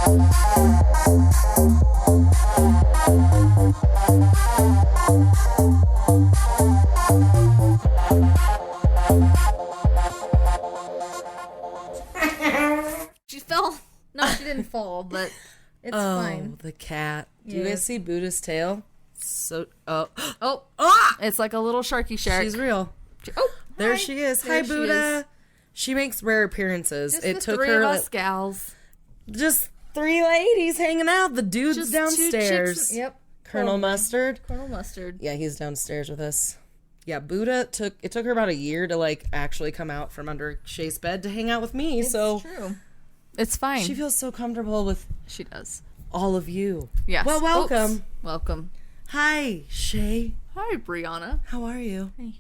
She fell. No, she didn't fall, but it's fine. Oh, the cat. Do you guys see Buddha's tail? It's like a little sharky shark. She's real. There she is. Hi, Buddha. She makes rare appearances. Just it the took three her of us gals. just 3 ladies hanging out. The dude's Just downstairs. 2 chicks. Yep. Colonel Mustard. Colonel Mustard. Yeah, he's downstairs with us. Yeah, Buddha took her about a year to like actually come out from under Shay's bed to hang out with me. It's true. It's fine. She feels so comfortable with She does. all of you. Yes. Well, welcome. Oops. Welcome. Hi, Shay. Hi, Brianna. How are you? Hey.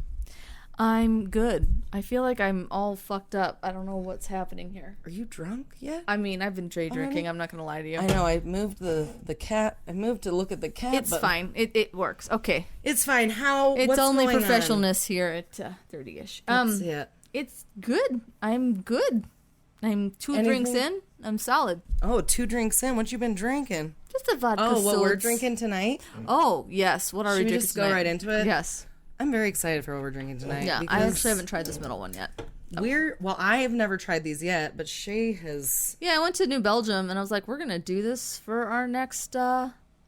I'm good. I feel like I'm all fucked up. I don't know what's happening here. Are you drunk yet? I mean, I've been day drinking. I'm not going to lie to you. I know. I moved the cat. I moved to look at the cat. It's fine. It works. Okay. It's fine. It's only going on? professionalness here at 30ish. That's it. It's good. I'm good. I'm 2 drinks in. I'm solid. Oh, 2 drinks in. What you been drinking? Just a vodka. Oh, what we're drinking tonight? Oh, yes. What are we Should we drinking just go tonight? right into it? Yes. I'm very excited for what we're drinking tonight. Yeah, I actually haven't tried this middle one yet. Well, I have never tried these yet, but Shay has. Yeah, I went to New Belgium and I was like, we're gonna do this for our next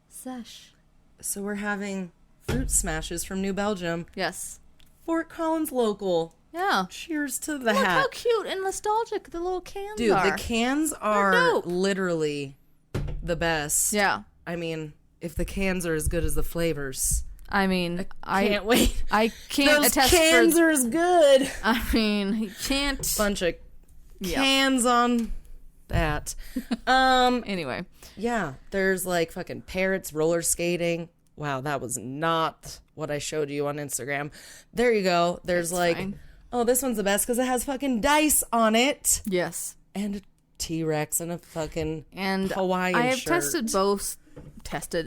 sesh. So we're having fruit smashes from New Belgium. Yes. Fort Collins local. Yeah. Cheers to Look that. how cute and nostalgic the little cans Dude, are. the cans are dope. literally the best. Yeah. I mean, if the cans are as good as the flavors. I mean, I can't wait. I can't Those attest cans for. are as good. I mean, you can't. Bunch of cans on that. Anyway. Yeah, there's like fucking parrots roller skating. Wow, that was not what I showed you on Instagram. There you go. There's fine. Oh, this one's the best because it has fucking dice on it. Yes. And a T-Rex and a fucking And Hawaiian I have shirt.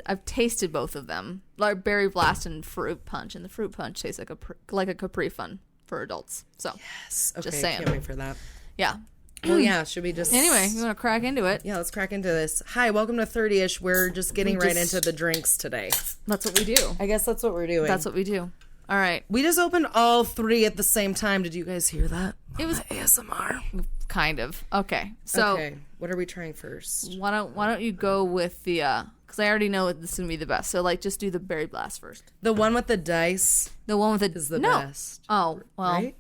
I've tasted both of them, like Berry Blast and Fruit Punch, and the Fruit Punch tastes like a Capri Fun for adults. So Yes. Okay, just saying. can't wait for that. Yeah. Well, yeah, should we just... Anyway, you want to crack into it? Yeah, let's crack into this. Hi, welcome to 30ish. We're just getting right into the drinks today. That's what we do. I guess that's what we're doing. That's what we do. All right. We just opened all 3 at the same time. Did you guys hear that? It was ASMR. kind of. Okay. So Okay, what are we trying first? why don't you go with the because I already know this is gonna be the best. So like just do the Berry Blast first. The one with the dice The one with the is the best. Oh well. Right?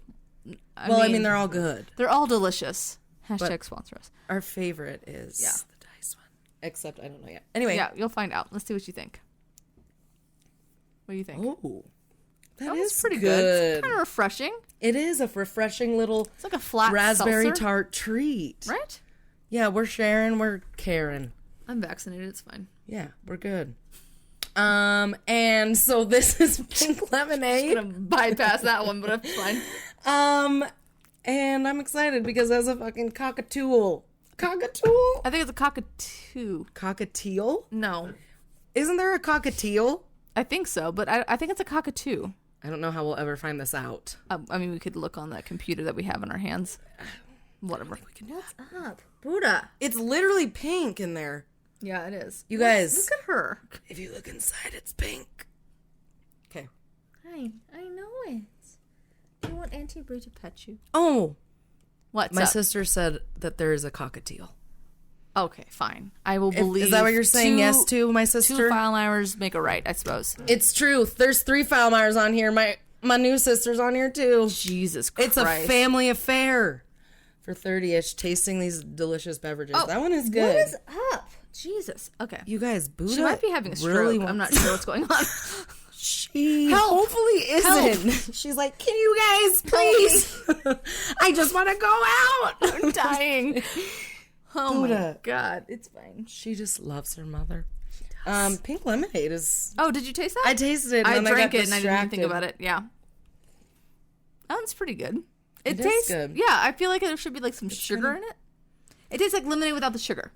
I mean they're all good. they're all delicious. Hashtag sponsor us. Our favorite is Yeah. the dice one. Except I don't know yet. Anyway. Yeah, you'll find out. Let's see what you think. What do you think? Oh, That was pretty good. It's kind of refreshing. It is a refreshing little It's like a flat raspberry seltzer, tart treat. right? Yeah, we're sharing. We're caring. I'm vaccinated. It's fine. Yeah, we're good. And so this is pink lemonade. I'm gonna bypass that one, but it's fine. And I'm excited because there's a fucking cockatool. Cockatool? I think it's a cockatoo. Cockatiel? No, Isn't there a cockatiel? I think so, but I think it's a cockatoo. I don't know how we'll ever find this out. I mean, we could look on that computer that we have in our hands. Whatever. What's up, Buddha? It's literally pink in there. Yeah, it is. You guys. Look at her. If you look inside, it's pink. Okay. Hi, I know it. Do you want Auntie Brie to pet you? Oh, What's my up? sister said that there is a cockatiel. Okay, fine. I will believe. Is that what you're saying yes to, my sister? 2 file hours make a right, I suppose. It's truth. There's 3 Filemeyers on here. My new sister's on here too. Jesus Christ. It's a family affair. For 30ish, tasting these delicious beverages. Oh, that one is good. What is up? Jesus. Okay. You guys, Buddha She might be having a stroke. really I'm not sure what's going on. She Help. hopefully isn't. Help. She's like, can you guys please? I just want to go out. I'm dying. Oh Buddha. my God. It's fine. She just loves her mother. Pink lemonade is... Oh, did you taste that? I tasted it and I then drank I got it and I didn't even think distracted. about it. Yeah. That one's pretty good. It is tastes good. Yeah, I feel like there should be like some sugar in it. It tastes like lemonade without the sugar.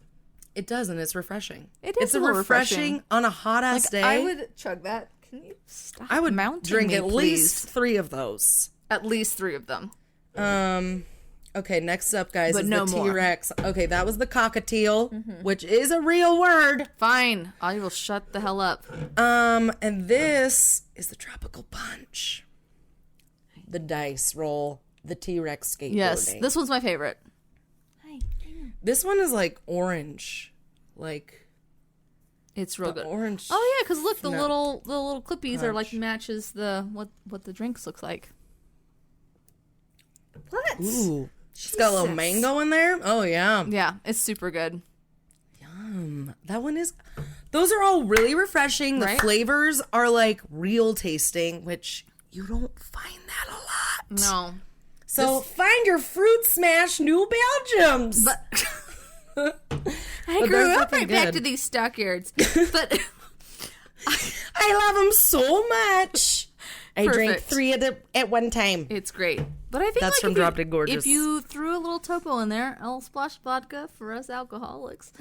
It does, and it's refreshing. It is It's a little refreshing. on a hot ass day. I would chug that. Can you stop? I would mounting drink me, at please? least 3 of those. At least 3 of them. Okay, next up, guys, But is no the more. T-Rex. Okay, that was the cockatiel, which is a real word. Fine. I will shut the hell up. And this is the tropical punch. The dice roll. The T-Rex skateboarding. Yes, this one's my favorite. Hi. This one is like orange. Like It's real good. orange. Oh yeah, because look, the No. little clippies are like Punch. matches the what the drinks looks like. What? Ooh. She's got a little Jesus. mango in there. Oh, yeah. Yeah, it's super good. That one is... Those are all really refreshing. The Right? flavors are like real tasting, which you don't find that a lot. No, So find your Fruit Smash New Belgiums. but I But grew they're up fucking right back good. to these stockyards. But I love them so much. I drank Perfect. 3 at one time. it's great. But I think That's like from if you- Drop Dead Gorgeous. If you threw a little topo in there, a little splash of vodka for us alcoholics,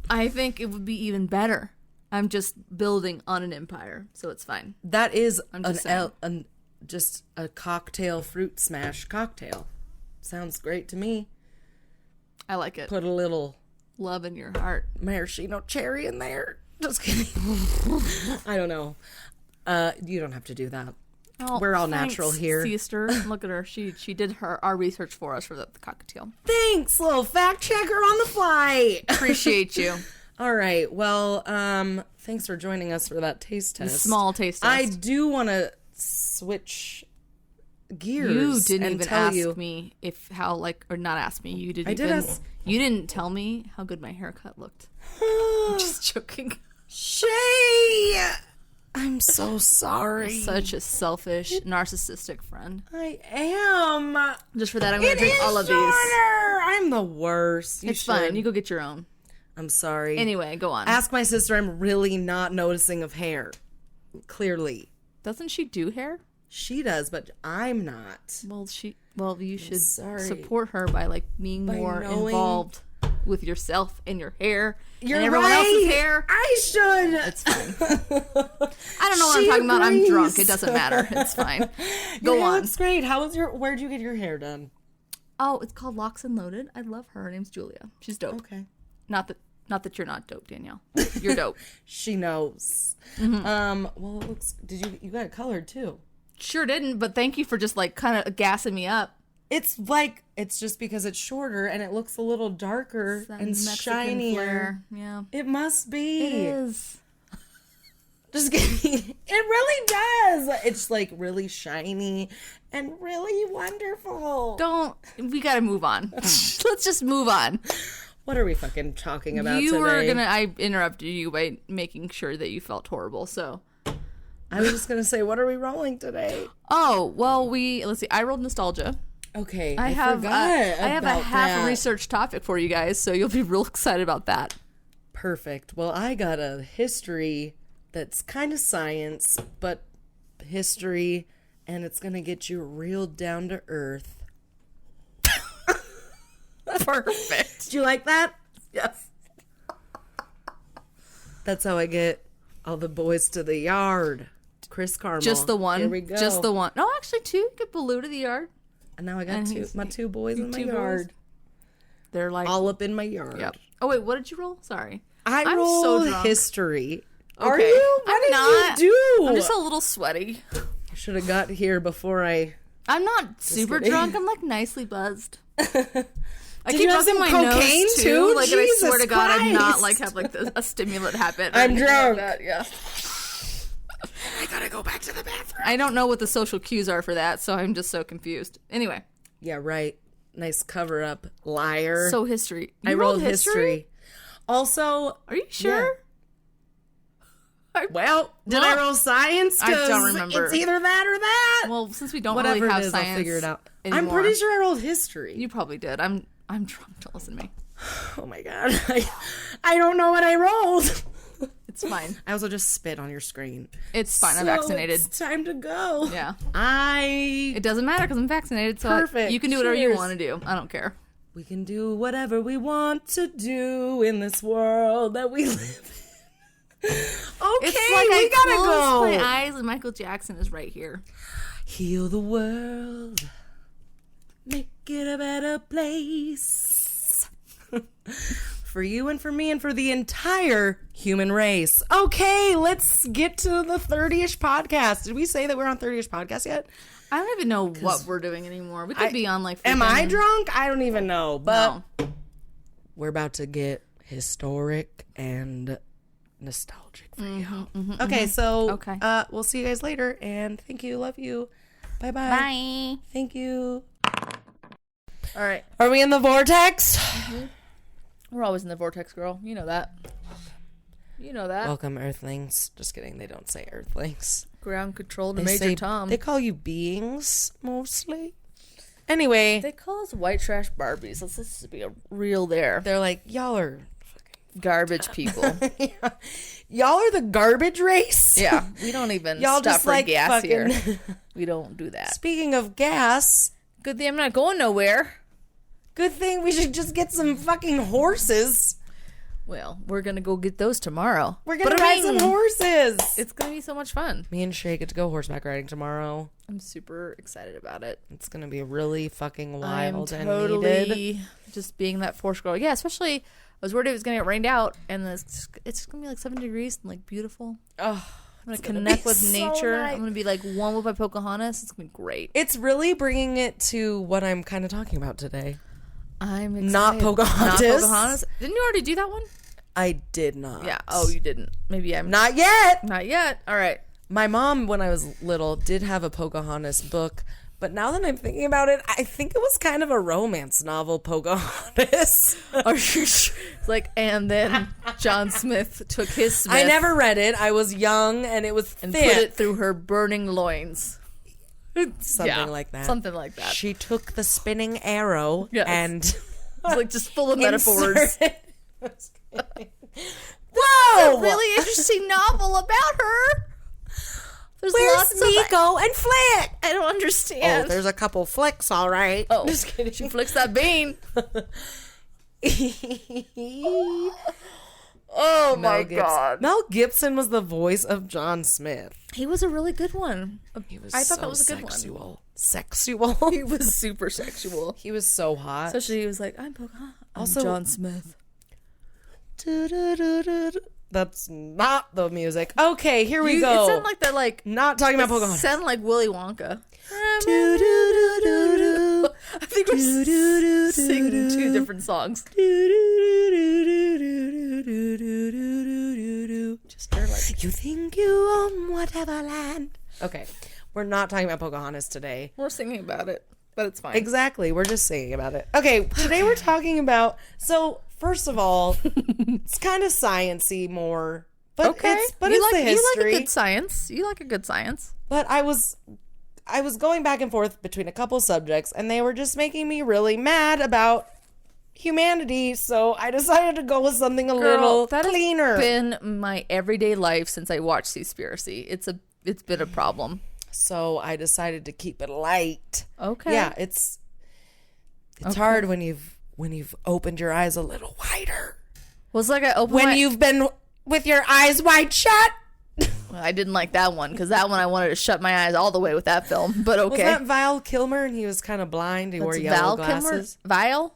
I think it would be even better. I'm just building on an empire, so it's fine. That is just just a cocktail fruit smash cocktail. Sounds great to me. I like it. Put a little Love in your heart. maraschino cherry in there. Just kidding. I don't know. You don't have to do that. Oh, We're all thanks, natural here. Sister. Look at her. She did our research for us for the cocktail. Thanks, little fact checker on the fly. Appreciate you. All right. Well, thanks for joining us for that taste test. Small taste I test. do want to switch gears. You didn't and even tell ask you. me or not ask me. You didn't. I did even, ask- You didn't tell me how good my haircut looked. Just joking. Shay, I'm so sorry. Such a selfish, narcissistic friend. I am. Just for that, I'm going to drink is all of these. shorter. I'm the worst. It's fine. You go get your own. I'm sorry. Anyway, go on. Ask my sister. I'm really not noticing of hair. Clearly, Doesn't she do hair? she does, but I'm not. Well, you should sorry. support her by like being more knowing- involved with yourself and your hair You're and everyone right. else's hair. I should. It's fine. I don't know what I'm She talking about. I'm agrees. drunk. It doesn't matter. It's fine. Your Go hair on. looks great. Where'd you get your hair done? Oh, it's called Locks and Loaded. I love her. Her name's Julia. She's dope. Okay. Not that you're not dope, Danielle. You're dope. She knows. Mm-hmm. Well, it looks. You got it colored too? Sure didn't, but thank you for just like kind of gassing me up. It's just because it's shorter and it looks a little darker That and Mexican shinier. flair. Yeah. It must be. It is. Just kidding. It really does. It's like really shiny and really wonderful. We gotta move on. Let's just move on. What are we fucking talking about today? I interrupted you by making sure that you felt horrible, so. I was just gonna say, what are we rolling today? Oh, well, let's see. I rolled nostalgia. Okay, I have a about half that. research topic for you guys, so you'll be real excited about that. Perfect. Well, I got a history that's kind of science, but history, and it's gonna get you real down to earth. Perfect. Did you like that? Yes. That's how I get all the boys to the yard. Chris Carmel. Just the one. Here we go. Just the one. No, actually two. Get Baloo to the yard. And now I got And my two boys in my two boys. yard. They're like. All up in my yard. Yep. Oh wait, what did you roll? Sorry. I'm so roll drunk. history. Are Okay. you? What I'm did not. you do? I'm just a little sweaty. I should have got here before I... I'm not super kidding. drunk. I'm like nicely buzzed. I Did keep you have rubbing some my cocaine nose too? Like, and I swear Jesus to God, I'm not Christ. like have like a stimulant habit. Or I'm anything drunk. Like that. Yeah. I gotta go back to the bathroom. I don't know what the social cues are for that, so I'm just so confused. Anyway, Yeah, right. Nice cover up, liar. so history. You I rolled history. Also, Are you sure? well, did I roll science? I don't 'Cause remember. It's either that or that. Well, since we don't Whatever really have it is, science, I'll figure it out. anymore, I'm pretty sure I rolled history. you probably did. I'm drunk. Don't listen to me. Oh my god. I don't know what I rolled. It's fine. I also just spit on your screen. It's fine. I'm So vaccinated. It's time to go. Yeah. It It doesn't matter because I'm vaccinated, so Perfect. you can do whatever you Cheers. want to do. I don't care. We can do whatever we want to do in this world that we live in. Okay, It's like we I gotta close go. my eyes and Michael Jackson is right here. Heal the world. make it a better place. For you and for me and for the entire human race. Okay, let's get to the 30-ish podcast. Did we say that we're on 30-ish podcast yet? I don't even know what we're doing anymore. We could be on like... Am I drunk? I don't even know. But we're about to get historic and nostalgic for you. Okay, so we'll see you guys later. And thank you. Love you. Bye-bye. Bye. Thank you. All right. Are we in the vortex? We're always in the vortex, girl. You know that. You know that. Welcome, Earthlings. Just kidding. They don't say Earthlings. Ground control to They Major say, Tom. They call you beings, mostly. Anyway. They call us white trash Barbies. Let's just be real there. They're like, y'all are garbage people. Yeah. Y'all are the garbage race? Yeah. We don't even y'all stop just for like gas fucking... here. We don't do that. Speaking of gas... Good thing I'm not going nowhere. Good thing we should just get some fucking horses. Well, we're going to go get those tomorrow. We're going to ride some horses. It's going to be so much fun. Me and Shay get to go horseback riding tomorrow. I'm super excited about it. It's going to be really fucking wild I'm and totally needed. Just being that force girl. Yeah, especially, I was worried it was going to get rained out, and it's going to be like 7 degrees and like beautiful. Oh, I'm going to connect with so nature. nice. I'm going to be like one with my Pocahontas. It's going to be great. It's really bringing it to what I'm kind of talking about today. I'm excited. Not Pocahontas. Not Pocahontas. Didn't you already do that one? I did not. Yeah. Oh, you didn't. Maybe I'm... Not yet. Not yet. All right. My mom, when I was little, did have a Pocahontas book. But now that I'm thinking about it, I think it was kind of a romance novel, Pocahontas. It's like, and then John Smith took his Smith. I never read it. I was young, and it was and thick. put it through her burning loins. Something like that. Something like that. She took the spinning arrow and... It's like just full of metaphors. Whoa! A really interesting novel about her. There's Where's lots Nico and Flick? I don't understand. Oh, there's a couple flicks, all right. Oh, just kidding. She flicks that bean. Oh my God. Mel Gibson was the voice of John Smith. He was a really good one. I thought that was a good one. Sexual. He was super sexual. He was so hot. Especially he was like, I'm Pocahontas. Also, John Smith. That's not the music. Okay, here we go. It sounded like that, like... Not talking about Pocahontas. It sounded like Willy Wonka. I think we're singing two different songs. Just hear like... You think you own whatever land. Okay, we're not talking about Pocahontas today. We're singing about it, but it's fine. Exactly, we're just singing about it. Okay, today we're talking about... So... First of all, it's kind of sciencey more, but okay. it's the history. You like a good science. You like a good science. But I was going back and forth between a couple subjects, and they were just making me really mad about humanity. So I decided to go with something a little cleaner. Has been my everyday life since I watched Seaspiracy. It's been a problem. So I decided to keep it light. Okay. Yeah, it's hard when you've opened your eyes a little wider. Well, it's like I opened you've been with your eyes wide shut. Well, I didn't like that one because that one I wanted to shut my eyes all the way with that film. But okay. Was that Val Kilmer and he was kind of blind? He wore yellow glasses. Val?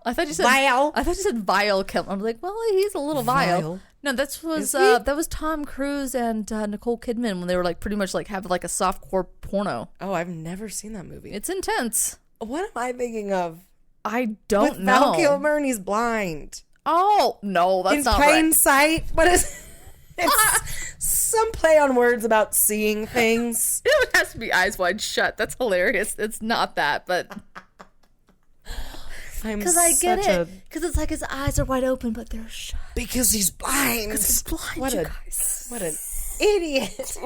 I thought you said Val. I thought you said Vile Kilmer. I'm like, well, he's a little vile. No, that was Tom Cruise and Nicole Kidman when they were like pretty much like have like a softcore porno. Oh, I've never seen that movie. It's intense. What am I thinking of? I don't know. Val Kilmer and he's blind. Oh no, that's not right. In plain sight. What is? It's some play on words about seeing things. It has to be eyes wide shut. That's hilarious. It's not that, but because I get it. Because it's like his eyes are wide open, but they're shut. Because he's blind. Because he's blind. What an idiot.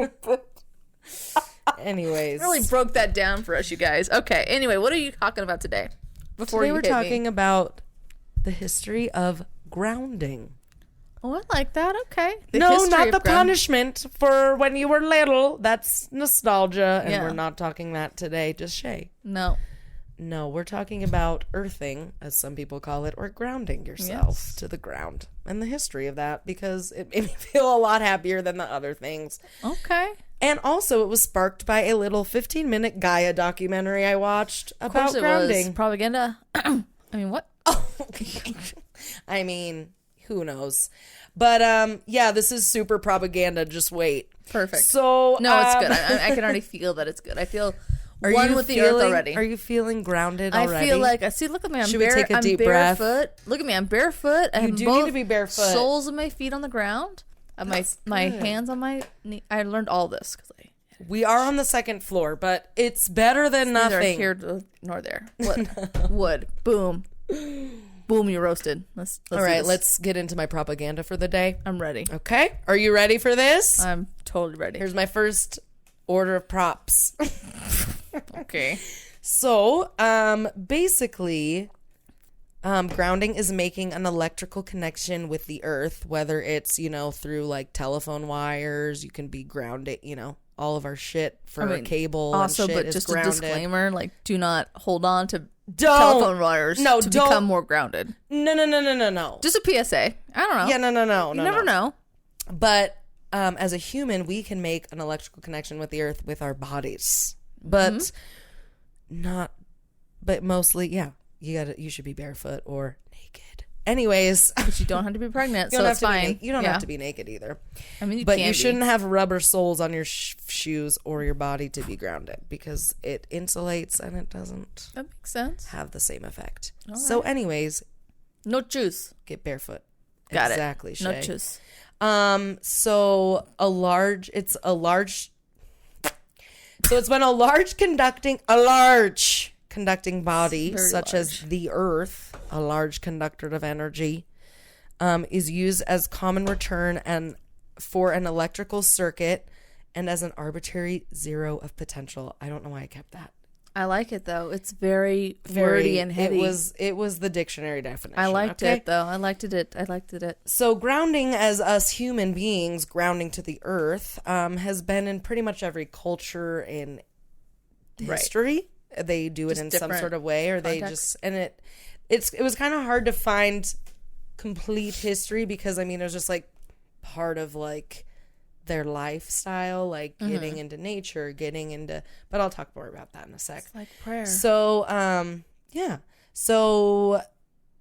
Anyways, really broke that down for us, you guys. Okay. Anyway, what are you talking about today? Today we're talking about the history of grounding. Oh, I like that. Okay. No, not the punishment for when you were little. That's nostalgia, and we're not talking that today. Just Shay. No, we're talking about earthing, as some people call it, or grounding yourself to the ground, and the history of that, because it made me feel a lot happier than the other things. Okay. And also, it was sparked by a little 15-minute Gaia documentary I watched about grounding. Was propaganda. I mean, what? Oh, I mean, who knows? But yeah, this is super propaganda. Just wait. Perfect. So no, it's good. I can already feel that it's good. I feel one with the earth already. Are you feeling grounded already? I feel like look at me. Should we take a deep breath? Barefoot. Look at me. I'm barefoot. You do need to be barefoot. Soles of my feet on the ground. My hands on my knee. I learned all this because we are on the second floor, but it's better than nothing. Neither here nor there. Wood. Boom. Boom, you roasted. Let's all right, let's get into my propaganda for the day. I'm ready. Okay. Are you ready for this? I'm totally ready. Here's my first order of props. Okay. So, basically, grounding is making an electrical connection with the earth, whether it's, through like telephone wires. You can be grounded, all of our shit for cable also, and shit but just grounded. A disclaimer, like, do not hold on to telephone wires to become more grounded. No. Just a PSA. I don't know. Yeah, no. You never know. But as a human, we can make an electrical connection with the earth with our bodies. But mostly, yeah. You should be barefoot or naked. Anyways, but you don't have to be pregnant, so it's fine. You don't have to be naked either. I mean, you shouldn't have rubber soles on your shoes or your body to be grounded because it insulates and it doesn't. That makes sense. Have the same effect. All right. So, anyways, no choose. Get barefoot. Got exactly, it. Shay. No choose. So it's when a large conducting body, such as the earth, a large conductor of energy, is used as common return and for an electrical circuit and as an arbitrary zero of potential. I don't know why I kept that. I like it though. It's very wordy and heady. It was the dictionary definition. I liked it though. I liked it. So grounding as us human beings, grounding to the earth, has been in pretty much every culture in history. Right. They do it in some sort of way, or context. It was kind of hard to find complete history because it was just like part of like their lifestyle, like getting into nature, but I'll talk more about that in a sec. It's like prayer. So, yeah. So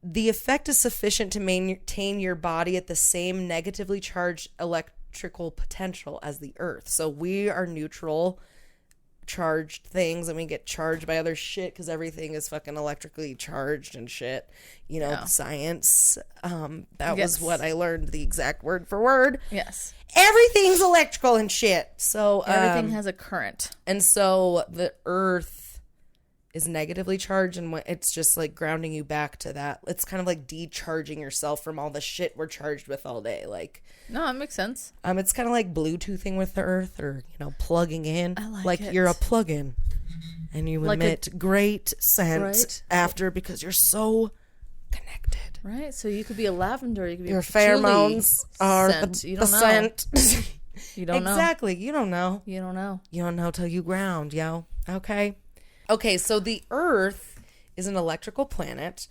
the effect is sufficient to maintain your body at the same negatively charged electrical potential as the earth. So we are neutral charged things and we get charged by other shit because everything is fucking electrically charged and shit, science. That was what I learned, the exact word for word. Yes, everything's electrical and shit, so everything has a current, and so the earth is negatively charged, and it's just like grounding you back to that. It's kind of like decharging yourself from all the shit we're charged with all day. Like, no, that makes sense. It's kind of like Bluetoothing with the earth, or plugging in. I like it. You're a plug-in, and you emit great scent after because you're so connected. Right. So you could be a lavender. You could be your pheromones are scent. the scent. You don't know. Exactly. You don't know. You don't know. You don't know till you ground, yo. Okay, so the Earth is an electrical planet.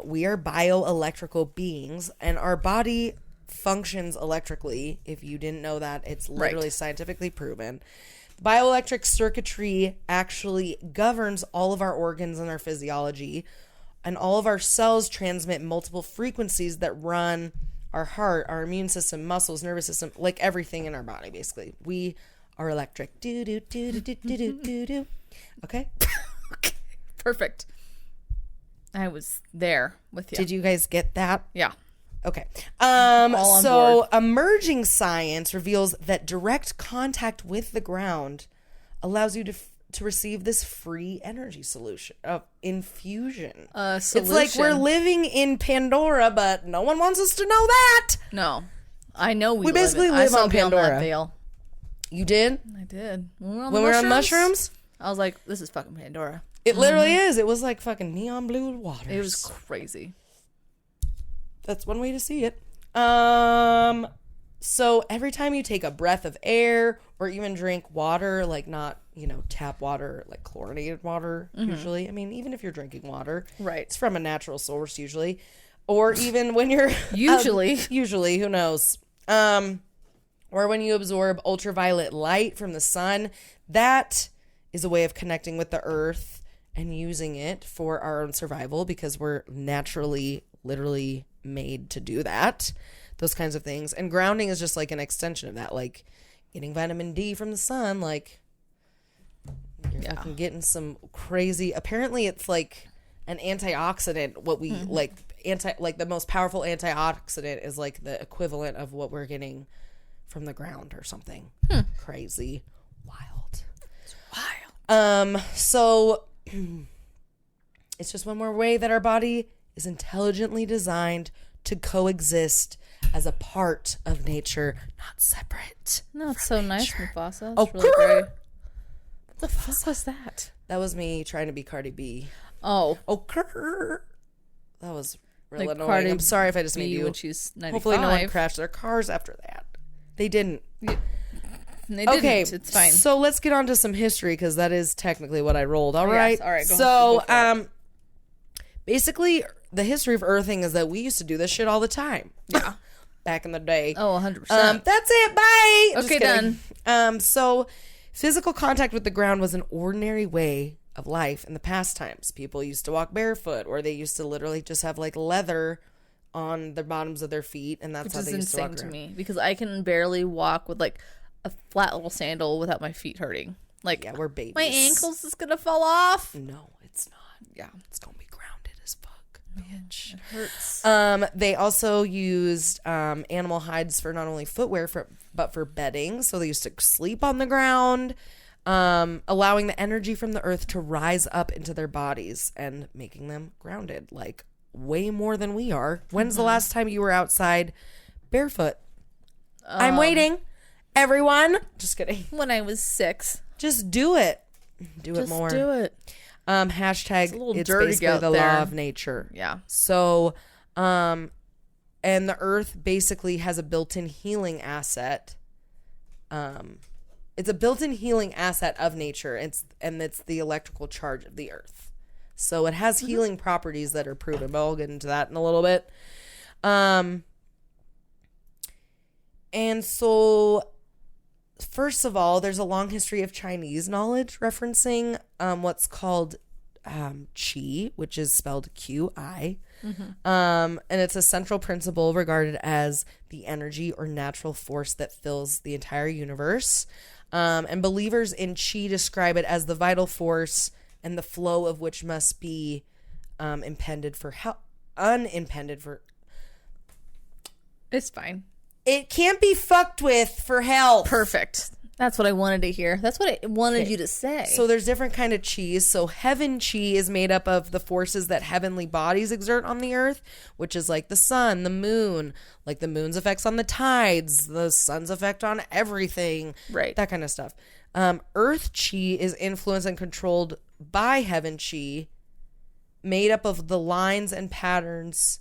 We are bioelectrical beings, and our body functions electrically. If you didn't know that, it's literally scientifically proven. Bioelectric circuitry actually governs all of our organs and our physiology, and all of our cells transmit multiple frequencies that run our heart, our immune system, muscles, nervous system, like everything in our body, basically. We are electric. Do-do-do-do-do-do-do-do. Okay. Perfect. I was there with you. Did you guys get that? Yeah. Okay. All on board. Emerging science reveals that direct contact with the ground allows you to receive this free energy infusion. Solution. It's like we're living in Pandora, but no one wants us to know that. No. I know we basically live on Pandora. That veil. You did? I did. When we were on mushrooms? I was like, this is fucking Pandora. It literally is. It was like fucking neon blue waters. It was crazy. That's one way to see it. So every time you take a breath of air or even drink water, like not, tap water, like chlorinated water, usually. I mean, even if you're drinking water, right? It's from a natural source usually. Or even when you're usually, who knows? or when you absorb ultraviolet light from the sun. That is a way of connecting with the earth and using it for our own survival, because we're naturally, literally made to do that. Those kinds of things. And grounding is just like an extension of that, like getting vitamin D from the sun. Like, you're fucking getting some crazy, apparently it's like an antioxidant. What we like the most powerful antioxidant is like the equivalent of what we're getting from the ground or something. Crazy. Wild. It's wild. So it's just one more way that our body is intelligently designed to coexist as a part of nature, not separate. No, it's so nice, Mufasa. Oh, really great. What the fuck was that? That was me trying to be Cardi B. Oh. That was really like annoying. Cardi I'm sorry if I just made you. When she's 95. Hopefully no one crashed their cars after that. They didn't. They didn't. Okay, it's fine. So let's get on to some history, because that is technically what I rolled. All right. Yes, all right. So, basically, the history of earthing is that we used to do this shit all the time. Yeah. Back in the day. Oh, 100%. That's it. Bye. Okay, done. So physical contact with the ground was an ordinary way of life in the past times. People used to walk barefoot, or they used to literally just have like leather on the bottoms of their feet, and that's how they used to walk around. Which is insane to me, because I can barely walk with like a flat little sandal without my feet hurting. Like, yeah, we're babies. My ankles is gonna fall off. No, it's not. Yeah, it's gonna be grounded as fuck. Bitch. It hurts. They also used animal hides for not only footwear but for bedding. So they used to sleep on the ground, allowing the energy from the earth to rise up into their bodies and making them grounded, like way more than we are. When's the last time you were outside barefoot? I'm waiting. Everyone. Just kidding. When I was 6. Just do it. Do it more. Just do it. Hashtag it's dirty basically out the there. law of nature. Yeah. So, and the earth basically has a built-in healing asset. It's a built-in healing asset of nature. It's the electrical charge of the earth. So it has healing properties that are proven, but I'll get into that in a little bit. And so, first of all, there's a long history of Chinese knowledge referencing what's called qi, which is spelled Qi. And it's a central principle regarded as the energy or natural force that fills the entire universe. And believers in qi describe it as the vital force and the flow of which must be unimpeded for. It's fine. It can't be fucked with for health. Perfect. That's what I wanted to hear. That's what I wanted you to say. So there's different kind of qis. So heaven qi is made up of the forces that heavenly bodies exert on the earth, which is like the sun, the moon, like the moon's effects on the tides, the sun's effect on everything. Right. That kind of stuff. Earth qi is influenced and controlled by heaven qi, made up of the lines and patterns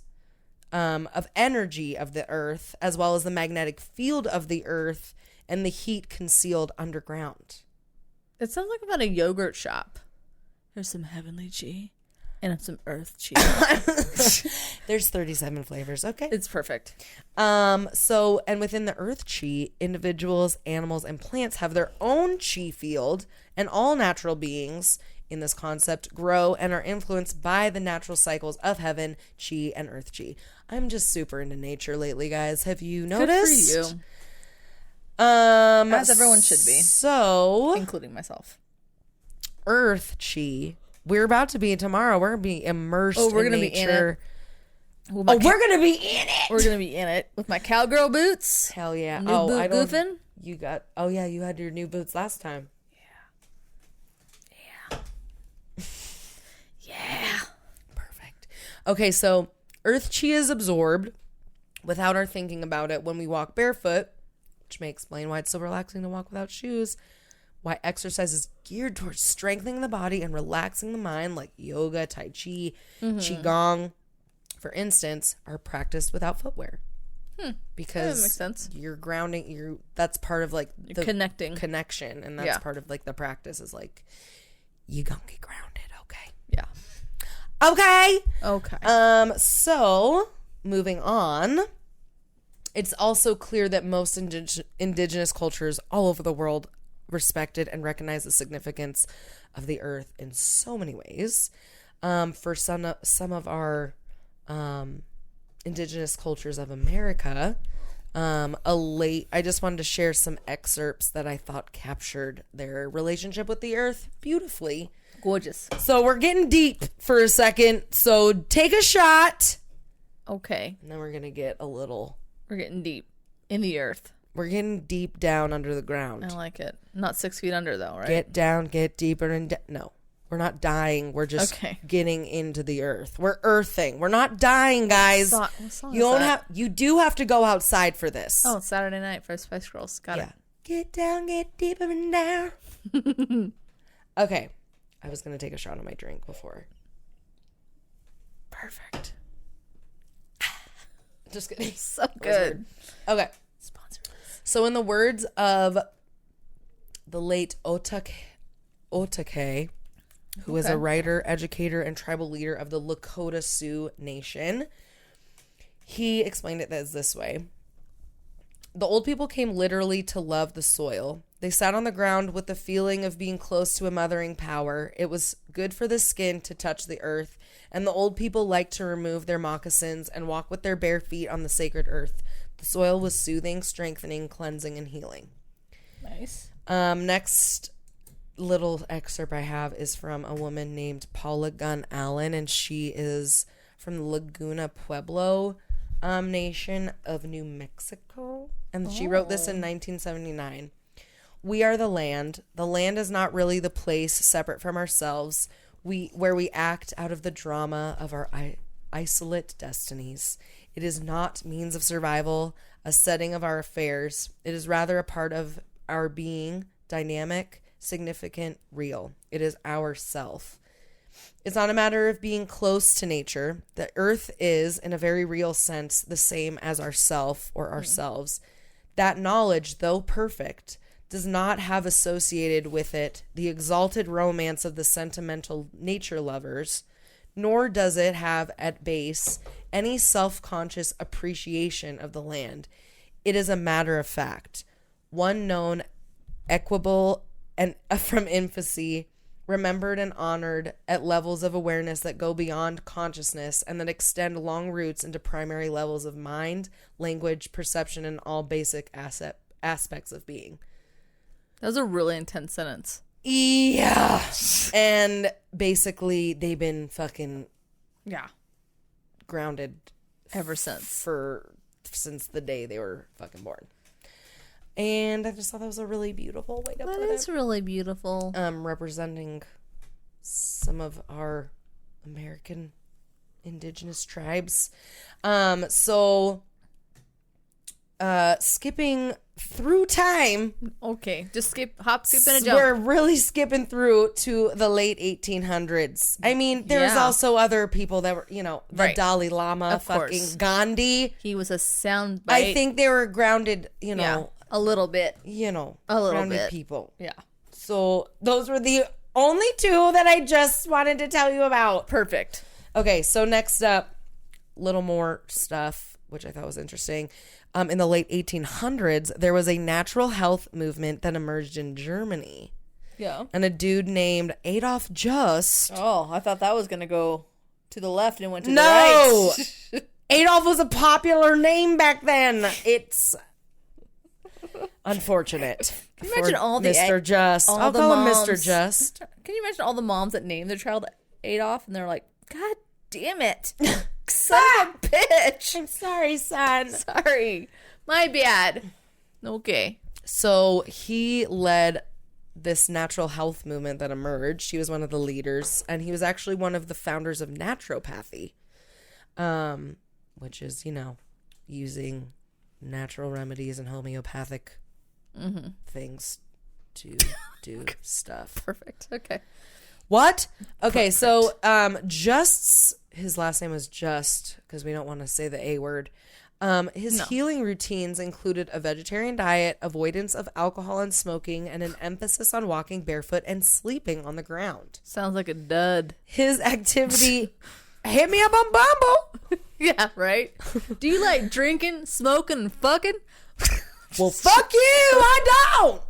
of energy of the earth, as well as the magnetic field of the earth and the heat concealed underground. It sounds like about a yogurt shop. There's some heavenly chi and some earth chi. There's 37 flavors. Okay. It's perfect. So, and within the earth chi, individuals, animals, and plants have their own chi field, and all natural beings in this concept grow and are influenced by the natural cycles of heaven chi and earth chi. I'm just super into nature lately, guys. Have you noticed? Good for you. As everyone should be. So, including myself. Earth chi. We're about to be tomorrow. We're going to be immersed in nature. We're going to be in it. We're going to be in it. We're going to be in it with my cowgirl boots. Hell yeah. New boot goofing. You got, oh yeah, you had your new boots last time. Yeah. Yeah. Perfect. Okay, so earth chi is absorbed without our thinking about it when we walk barefoot, which may explain why it's so relaxing to walk without shoes, why exercise is geared towards strengthening the body and relaxing the mind, like yoga, tai chi, qigong, for instance, are practiced without footwear. Because that makes sense. You're grounding, that's part of like the connection, and that's part of like the practice is like you gonna get grounded. Okay. Yeah. Okay. So moving on. It's also clear that most indigenous cultures all over the world respected and recognized the significance of the earth in so many ways. For some of our indigenous cultures of America, I just wanted to share some excerpts that I thought captured their relationship with the earth beautifully. Gorgeous. So we're getting deep for a second. So take a shot. Okay. And then we're going to get a little... We're getting deep in the earth. We're getting deep down under the ground. I like it. Not 6 feet under, though, right? Get down, get deeper, and no. We're not dying. We're just getting into the earth. We're earthing. We're not dying, guys. What song is that? You do have to go outside for this. Oh, it's Saturday night for Spice Girls. Got it. Get down, get deeper and down. Okay. I was going to take a shot of my drink before. Perfect. Just kidding. So good. Okay. So in the words of the late Otake, who was a writer, educator, and tribal leader of the Lakota Sioux Nation, he explained it as this way. The old people came literally to love the soil. They sat on the ground with the feeling of being close to a mothering power. It was good for the skin to touch the earth, and the old people liked to remove their moccasins and walk with their bare feet on the sacred earth. The soil was soothing, strengthening, cleansing, and healing. Nice. Next little excerpt I have is from a woman named Paula Gunn Allen, and she is from the Laguna Pueblo Nation of New Mexico. And she wrote this in 1979. We are the land. The land is not really the place separate from ourselves, where we act out of the drama of our isolate destinies. It is not means of survival, a setting of our affairs. It is rather a part of our being, dynamic, significant, real. It is our self. It's not a matter of being close to nature. The earth is, in a very real sense, the same as ourself or ourselves. That knowledge, though perfect, does not have associated with it the exalted romance of the sentimental nature lovers, nor does it have at base any self-conscious appreciation of the land. It is a matter of fact, one known, equable, and from infancy, remembered and honored at levels of awareness that go beyond consciousness and that extend long roots into primary levels of mind, language, perception, and all basic aspects of being. That was a really intense sentence. Yeah. And basically, they've been fucking grounded ever since. Since the day they were fucking born. And I just thought that was a really beautiful way to put it. That is really beautiful. Representing some of our American indigenous tribes. Skipping through time. Okay, just skip and a jump. We're really skipping through to the late 1800s. I mean, there's also other people that were, the Dalai Lama, of fucking course. Gandhi. He was a soundbite. I think they were grounded, a little bit. A little grounded bit. people. Yeah. So those were the only two that I just wanted to tell you about. Perfect. Okay, so next up, little more stuff, which I thought was interesting. In the late 1800s, there was a natural health movement that emerged in Germany. Yeah. And a dude named Adolf Just. Oh, I thought that was going to go to the left and went to the right. No! Adolf was a popular name back then. It's unfortunate. Can you imagine all the Mr. Just. I'll call him Mr. Just. Can you imagine all the moms that name their child Adolf and they're like, God damn it. Son of a bitch. I'm sorry, son. Sorry. My bad. Okay. So he led this natural health movement that emerged. He was one of the leaders, and he was actually one of the founders of naturopathy, which is, using natural remedies and homeopathic things to do stuff. Perfect. Okay. What? Okay, perfect. So Just's, his last name was Just, because we don't want to say the A word. His healing routines included a vegetarian diet, avoidance of alcohol and smoking, and an emphasis on walking barefoot and sleeping on the ground. Sounds like a dud. His activity hit me up on Bumble. Yeah, right? Do you like drinking, smoking, and fucking? Well, fuck you. I don't.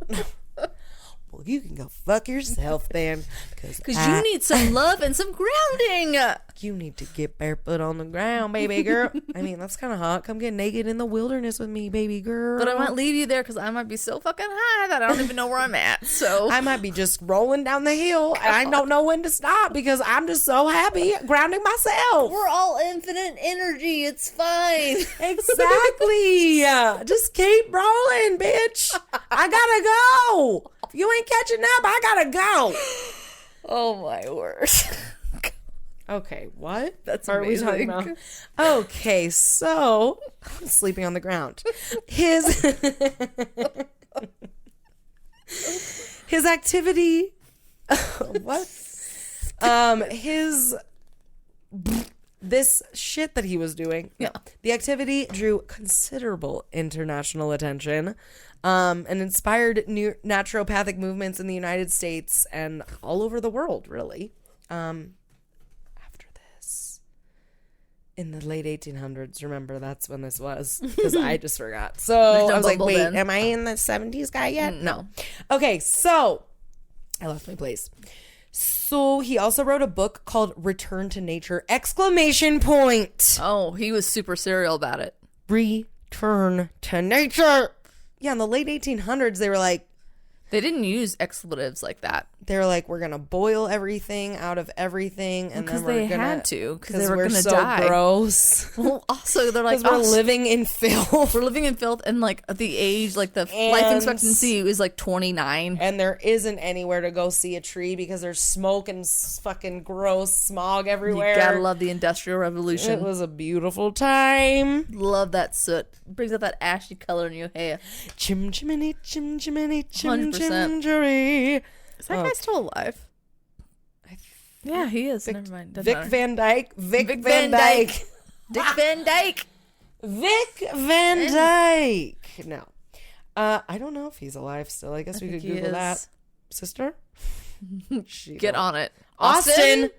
Well, you can go fuck yourself then. Because you need some love and some grounding. You need to get barefoot on the ground, baby girl. I mean, that's kind of hot. Come get naked in the wilderness with me, baby girl. But I might leave you there because I might be so fucking high that I don't even know where I'm at. So I might be just rolling down the hill and I don't know when to stop because I'm just so happy grounding myself. We're all infinite energy. It's fine. Exactly. Just keep rolling, bitch. I gotta go. If you ain't catching up, I gotta go. Oh my word. Okay, what? That's amazing. Are we talking about? Okay, so I'm sleeping on the ground. His activity. What? This shit that he was doing. Yeah. The activity drew considerable international attention, and inspired new naturopathic movements in the United States and all over the world, really. In the late 1800s, remember, that's when this was, because I just forgot. So I was like, wait, am I in the 70s guy yet? No. Okay, so I lost my place. So he also wrote a book called Return to Nature, ! Oh, he was super serial about it. Return to nature. Yeah, in the late 1800s, they were like, they didn't use expletives like that. They were like, we're going to boil everything out of everything. And then we're going to. Had to. Because they were going to so die. Gross. Well, also, they're like, we're living in filth. We're living in filth. And like the age, like the life expectancy is like 29. And there isn't anywhere to go see a tree because there's smoke and fucking gross smog everywhere. You gotta love the Industrial Revolution. It was a beautiful time. Love that soot. Brings out that ashy color in your hair. Chim chimney, chim chimney, chim 100%. chim cherry. Is that guy still alive? Yeah, he is. Never mind. Vic Van Dyke. Vic Van Dyke. Dick Van Dyke. Vic Van Dyke. No. I don't know if he's alive still. I guess we could Google that. Sister? Get on it. Austin.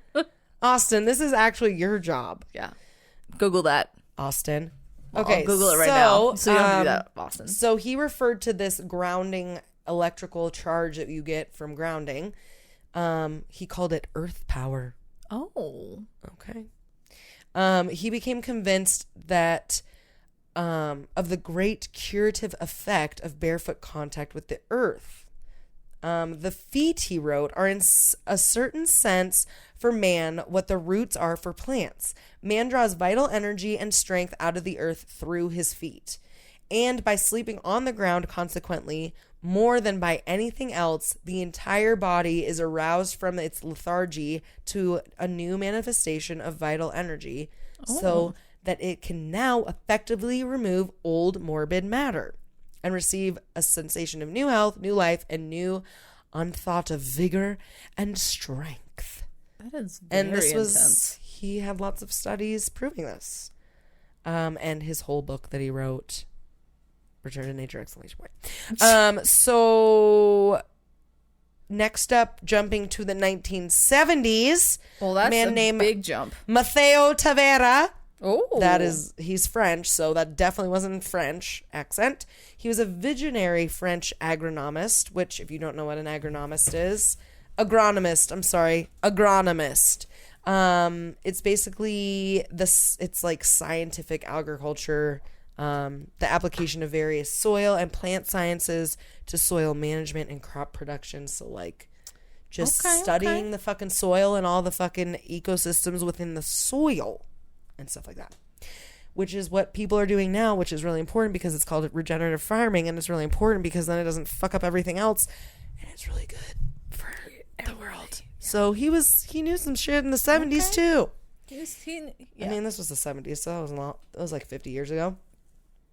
Austin, this is actually your job. Yeah. Google that. Austin. Well, okay. I'll Google it right now. So you don't do that, Austin. So he referred to this grounding electrical charge that you get from grounding. He called it earth power. Oh. Okay. He became convinced that of the great curative effect of barefoot contact with the earth. The feet, he wrote, are in a certain sense for man what the roots are for plants. Man draws vital energy and strength out of the earth through his feet. And by sleeping on the ground, consequently, more than by anything else, the entire body is aroused from its lethargy to a new manifestation of vital energy, so that it can now effectively remove old morbid matter and receive a sensation of new health, new life, and new unthought of vigor and strength. That is very intense. He had lots of studies proving this. And his whole book that he wrote, Return to Nature, ! So next up, jumping to the 1970s. Well, that's a named big jump. Matteo Tavera. Oh. He's French, so that definitely wasn't French accent. He was a visionary French agronomist, which, if you don't know what an agronomist is, agronomist. It's basically it's like scientific agriculture, the application of various soil and plant sciences to soil management and crop production. So like just studying the fucking soil and all the fucking ecosystems within the soil and stuff like that, which is what people are doing now, which is really important because it's called regenerative farming, and it's really important because then it doesn't fuck up everything else, and it's really good for the world. So he knew some shit in the 70s too. I mean, this was the 70s, so that was like 50 years ago.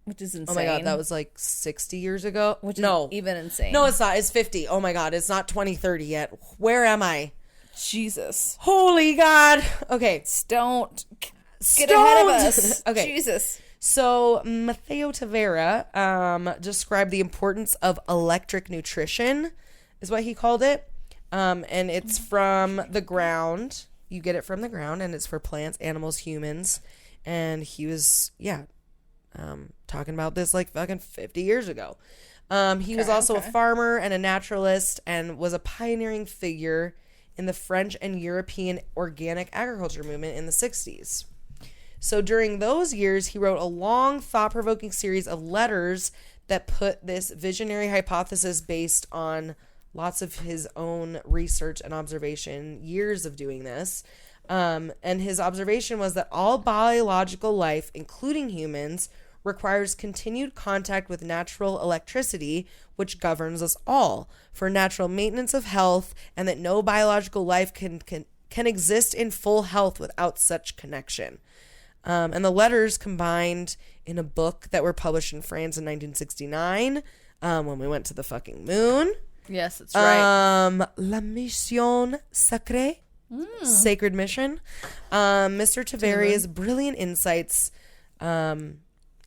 Which is insane. Oh my God, that was like 60 years ago. Which is even insane. No, it's not. It's 50. Oh my God, it's not 2030 yet. Where am I? Jesus. Holy God. Okay. Don't get ahead of us. Okay. Jesus. So Matteo Tavera described the importance of electric nutrition, is what he called it. And it's from the ground. you get it from the ground, and it's for plants, animals, humans. And he was, talking about this like fucking 50 years ago. He was also a farmer and a naturalist and was a pioneering figure in the French and European organic agriculture movement in the 60s. So during those years, he wrote a long, thought-provoking series of letters that put this visionary hypothesis based on lots of his own research and observation, years of doing this. And his observation was that all biological life, including humans, requires continued contact with natural electricity, which governs us all, for natural maintenance of health, and that no biological life can exist in full health without such connection. And the letters combined in a book that were published in France in 1969, when we went to the fucking moon. Yes, that's right. La Mission Sacrée, Sacred Mission. Mr. Taveria's brilliant insights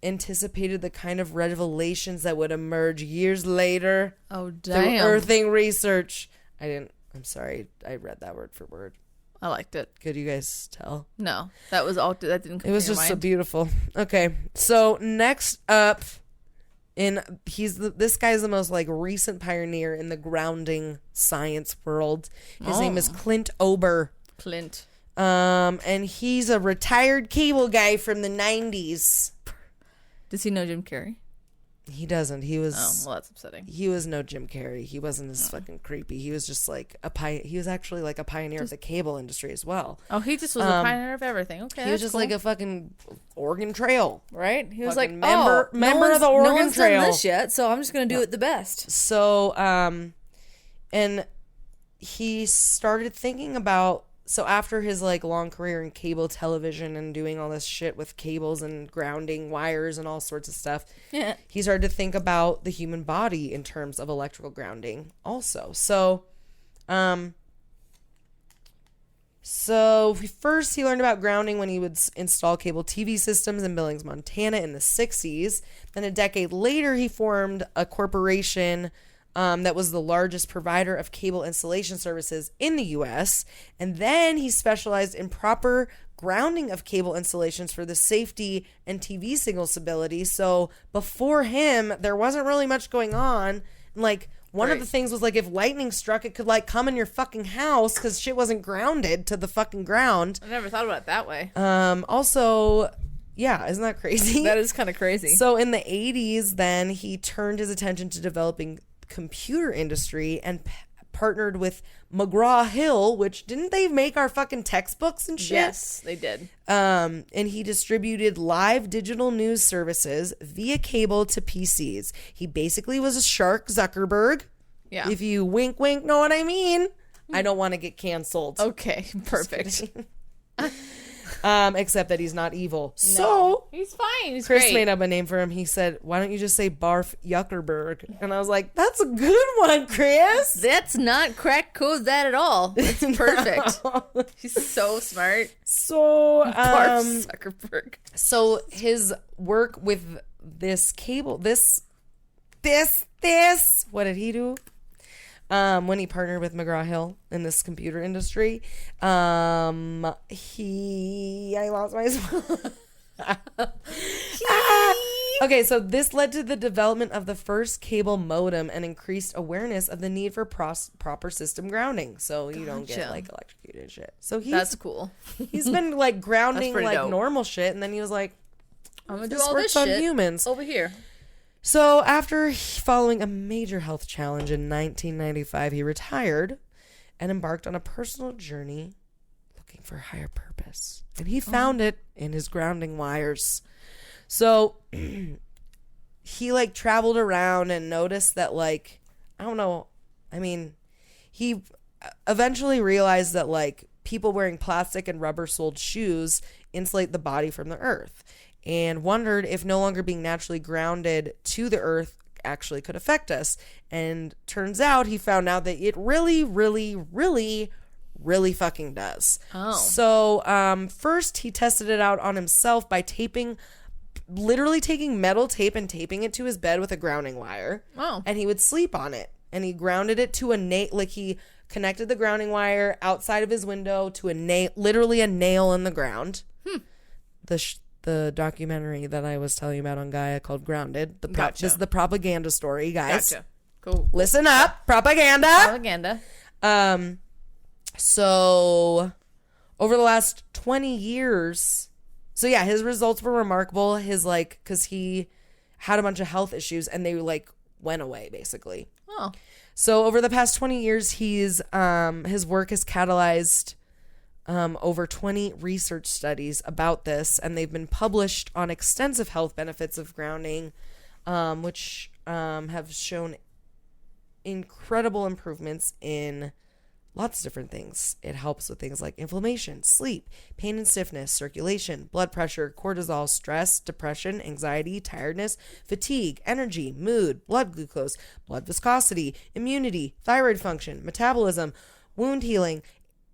anticipated the kind of revelations that would emerge years later. Oh, damn. Through earthing research. I'm sorry. I read that word for word. I liked it. Could you guys tell? No, that didn't come. It was just so beautiful. Okay, so next up, this guy's the most like recent pioneer in the grounding science world. His name is Clint Ober. Clint. And he's a retired cable guy from the 90s. Does he know Jim Carrey? He doesn't. He was. Oh, well, that's upsetting. He was no Jim Carrey. He wasn't as fucking creepy. He was just like he was actually like a pioneer of the cable industry as well. Oh, he just was a pioneer of everything. Okay, he was just like a fucking Oregon Trail, right? He was like member of the Oregon no one's Trail. Done this yet, so I'm just gonna do it the best. So, and he started thinking about. So after his like long career in cable television and doing all this shit with cables and grounding wires and all sorts of stuff, he started to think about the human body in terms of electrical grounding also. So first he learned about grounding when he would install cable TV systems in Billings, Montana in the 60s. Then a decade later, he formed a corporation that was the largest provider of cable installation services in the U.S. And then he specialized in proper grounding of cable installations for the safety and TV signal stability. So before him, there wasn't really much going on. Like one of the things was like if lightning struck, it could like come in your fucking house because shit wasn't grounded to the fucking ground. I never thought about it that way. Also, yeah, isn't that crazy? That is kind of crazy. So in the 80s, then he turned his attention to developing computer industry and partnered with McGraw-Hill, which didn't they make our fucking textbooks and shit? Yes, they did. And he distributed live digital news services via cable to PCs. He basically was a Shark Zuckerberg. Yeah. If you wink, wink, know what I mean. I don't want to get canceled. Okay, perfect. Except that he's not evil. No, so he's fine. He's Chris great. made up a name for him. He said, "Why don't you just say Barf Yuckerberg?" And I was like, "That's a good one, Chris." That's not crack code that at all. It's perfect. He's so smart. So Barf Zuckerberg. So his work with this cable, this. What did he do? When he partnered with McGraw-Hill in this computer industry, I lost my Okay, so this led to the development of the first cable modem and increased awareness of the need for proper system grounding, so you don't get like electrocuted and shit. So that's cool. He's been like grounding like dope. Normal shit, and then he was like, "I'm gonna do all this shit on humans over here." So after following a major health challenge in 1995, he retired and embarked on a personal journey looking for higher purpose. And he found it in his grounding wires. So he like traveled around and noticed that like, I don't know. I mean, he eventually realized that like people wearing plastic and rubber soled shoes insulate the body from the earth. And wondered if no longer being naturally grounded to the earth actually could affect us. And turns out he found out that it really, really, really, really fucking does. Oh. So first he tested it out on himself by literally taking metal tape and taping it to his bed with a grounding wire. Oh. And he would sleep on it. And he grounded it to he connected the grounding wire outside of his window to a nail, literally a nail in the ground. The documentary that I was telling you about on Gaia called Grounded. This is the propaganda story, guys. Gotcha. Cool. Listen up. Propaganda. Propaganda. So over the last 20 years, so yeah, his results were remarkable. Because he had a bunch of health issues and they went away basically. Oh. So over the past 20 years, his work has catalyzed over 20 research studies about this, and they've been published on extensive health benefits of grounding, which have shown incredible improvements in lots of different things. It helps with things like inflammation, sleep, pain and stiffness, circulation, blood pressure, cortisol, stress, depression, anxiety, tiredness, fatigue, energy, mood, blood glucose, blood viscosity, immunity, thyroid function, metabolism, wound healing,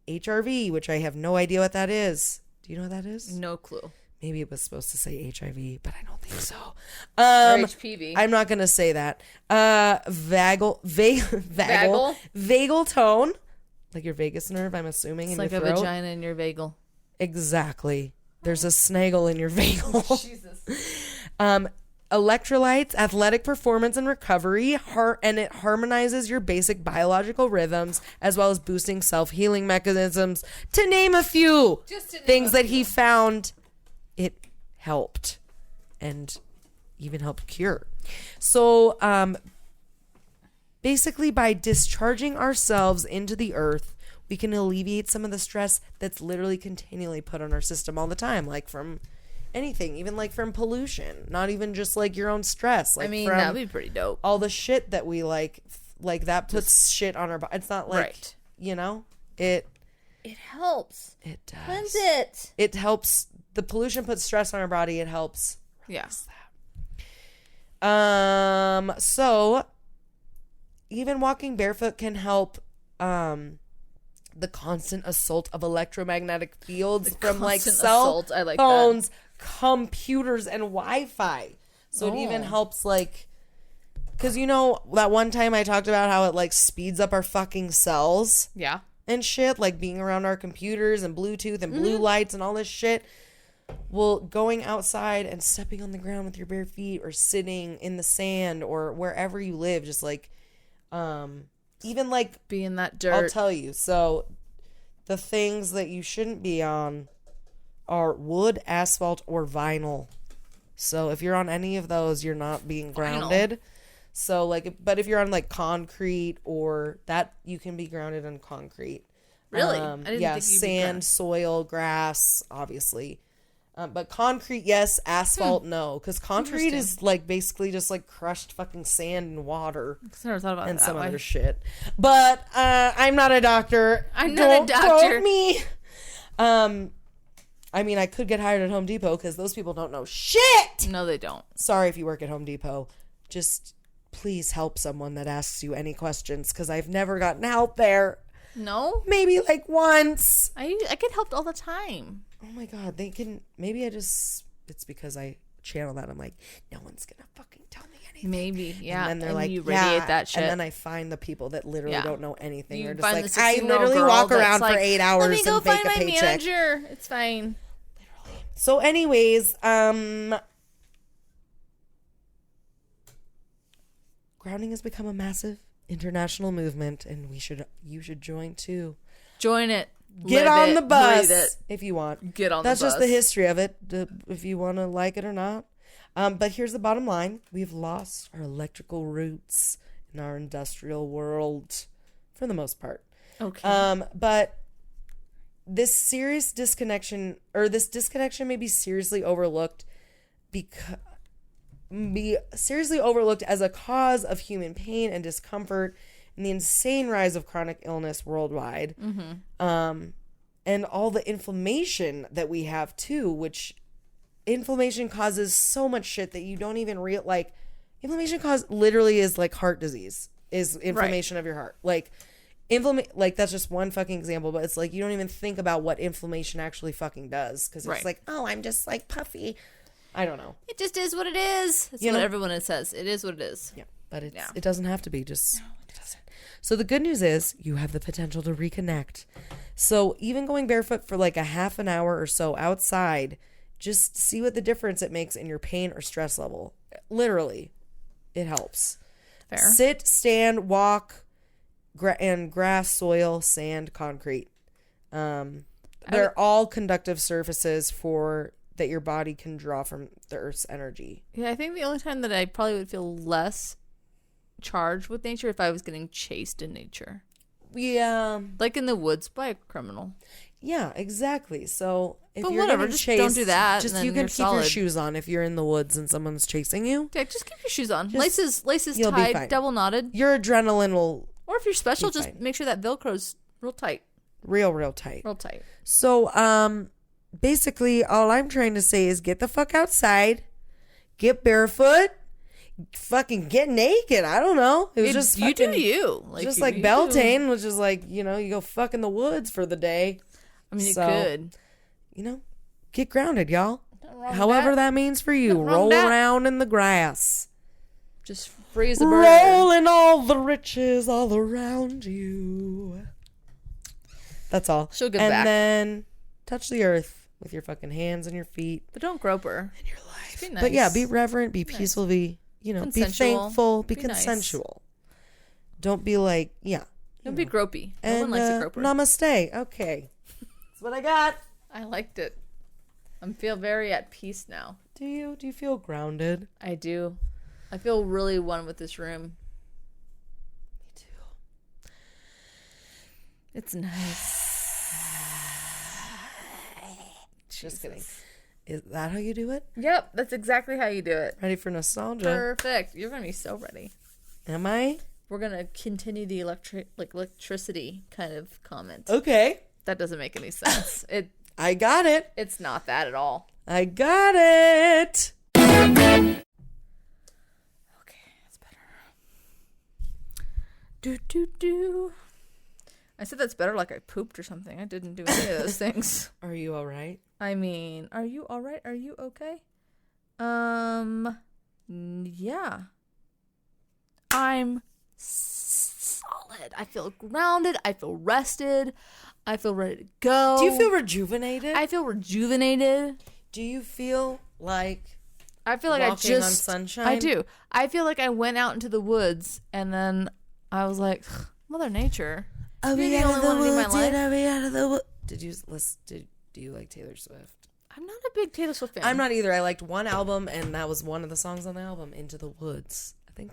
HRV, which I have no idea what that is. Do you know what that is? No clue. Maybe it was supposed to say HIV, but I don't think so. Or HPV. I'm not going to say that. Vagal tone. Like your vagus nerve, I'm assuming, it's in like your throat. A vagina in your vagal. Exactly. There's a snaggle in your vagal. Jesus. Electrolytes, athletic performance and recovery, and it harmonizes your basic biological rhythms, as well as boosting self-healing mechanisms, to name a few things that he found it helped and even helped cure. So, basically, by discharging ourselves into the earth, we can alleviate some of the stress that's literally continually put on our system all the time, like from anything, even like from pollution, not even just like your own stress. Like, that'd be pretty dope. All the shit that we like that puts shit on our body. It's not like, right. It helps. It does. Cleanse it. It helps. The pollution puts stress on our body. It helps. Yeah. So even walking barefoot can help the constant assault of electromagnetic fields from cell phones, computers, and Wi-Fi. So it even helps because that one time I talked about how it speeds up our fucking cells. Yeah. And shit, being around our computers and Bluetooth and blue lights and all this shit. Well, going outside and stepping on the ground with your bare feet or sitting in the sand or wherever you live, just even be in that dirt. I'll tell you. So the things that you shouldn't be on are wood, asphalt, or vinyl. So if you're on any of those, you're not being grounded. So but if you're on concrete or that, you can be grounded on concrete. Really? I didn't think sand, soil, grass, obviously. But concrete, yes. Asphalt, no. Because concrete is basically just crushed fucking sand and water. I never thought about and that some way. other shit. But I'm not a doctor. Don't quote me. I could get hired at Home Depot because those people don't know shit. No, they don't. Sorry if you work at Home Depot. Just please help someone that asks you any questions because I've never gotten help there. No? Maybe once. I get helped all the time. Oh my God, they can. Maybe it's because I channel that. I'm like, no one's gonna fucking tell me anything. Maybe, yeah. And then they're you radiate that shit. And then I find the people that literally don't know anything. They're just I literally walk around for 8 hours and fake a paycheck. Let me go find my manager. It's fine. Literally. So anyways, grounding has become a massive international movement, and you should join too. Join it. Get on the bus if you want. Get on the bus. That's just the history of it, if you want to like it or not. But here's the bottom line. We've lost our electrical roots in our industrial world for the most part. Okay. But this disconnection may be seriously overlooked as a cause of human pain and discomfort and the insane rise of chronic illness worldwide. Mm-hmm. And all the inflammation that we have too, which inflammation causes so much shit that you don't even inflammation literally is heart disease, is inflammation of your heart. That's just one fucking example, but it's you don't even think about what inflammation actually fucking does. Cause it's oh, I'm just puffy. I don't know. It just is what it is. That's what everyone says. It is what it is. Yeah. But it doesn't have to be. Just it doesn't. So the good news is you have the potential to reconnect. So even going barefoot for like a half an hour or so outside, just see what the difference it makes in your pain or stress level. Literally, it helps. Fair. Sit, stand, walk, and grass, soil, sand, concrete. They're all conductive surfaces that your body can draw from the Earth's energy. Yeah, I think the only time that I probably would feel less charged with nature if I was getting chased in nature. Yeah. Like in the woods by a criminal. Yeah, exactly. So if but you're whatever, getting just chased, don't do that. Just and you then can you're keep solid. your shoes on if you're in the woods and someone's chasing you. Yeah, just keep your shoes on. Just- Laces you'll be tied, fine. double knotted. Your adrenaline will Or if you're special, be just fine. make sure that Velcro's real tight. real tight. Real tight. So basically all I'm trying to say is get the fuck outside, get barefoot, fucking get naked. I don't know. It was just you fucking, do you. Like, just you like do. Beltane, which is like, you go fuck in the woods for the day. I mean, So, you could. Get grounded, y'all. Nothing wrong with However that means for you. Nothing wrong Roll with that. around in the grass. Just freeze a bird. Rolling all the riches all around you. That's all. She'll get and back. then touch the earth with your fucking hands and your feet But don't grope her. and your life. Be But yeah, nice. be reverent, be peaceful, be, be Consensual. thankful, be Be nice. consensual. Don't be like, yeah. Don't be gropey. No And one likes a groper. namaste. Okay. That's what I got. I liked it. I feel very at peace now. Do you feel grounded? I do. I feel really one with this room. Me too. It's nice. Just kidding. Is that how you do it? Yep, that's exactly how you do it. Ready for nostalgia? Perfect. You're gonna be so ready. Am I? We're gonna continue the electricity kind of comment. Okay. That doesn't make any sense. I got it. It's not that at all. I got it. Okay, that's better. Do. I said that's better like I pooped or something. I didn't do any of those things. Are you all right? I mean, are you all right? Are you okay? Yeah. I'm solid. I feel grounded. I feel rested. I feel ready to go. Do you feel rejuvenated? I feel rejuvenated. Do you feel like I feel like walking on sunshine? I do. I feel like I went out into the woods and then I was like, Mother Nature. Are we You're the out of only the one in my woods life. yet? Are we out of the woods? Did you listen? Do you like Taylor Swift? I'm not a big Taylor Swift fan. I'm not either. I liked one album, and that was one of the songs on the album, Into the Woods. I think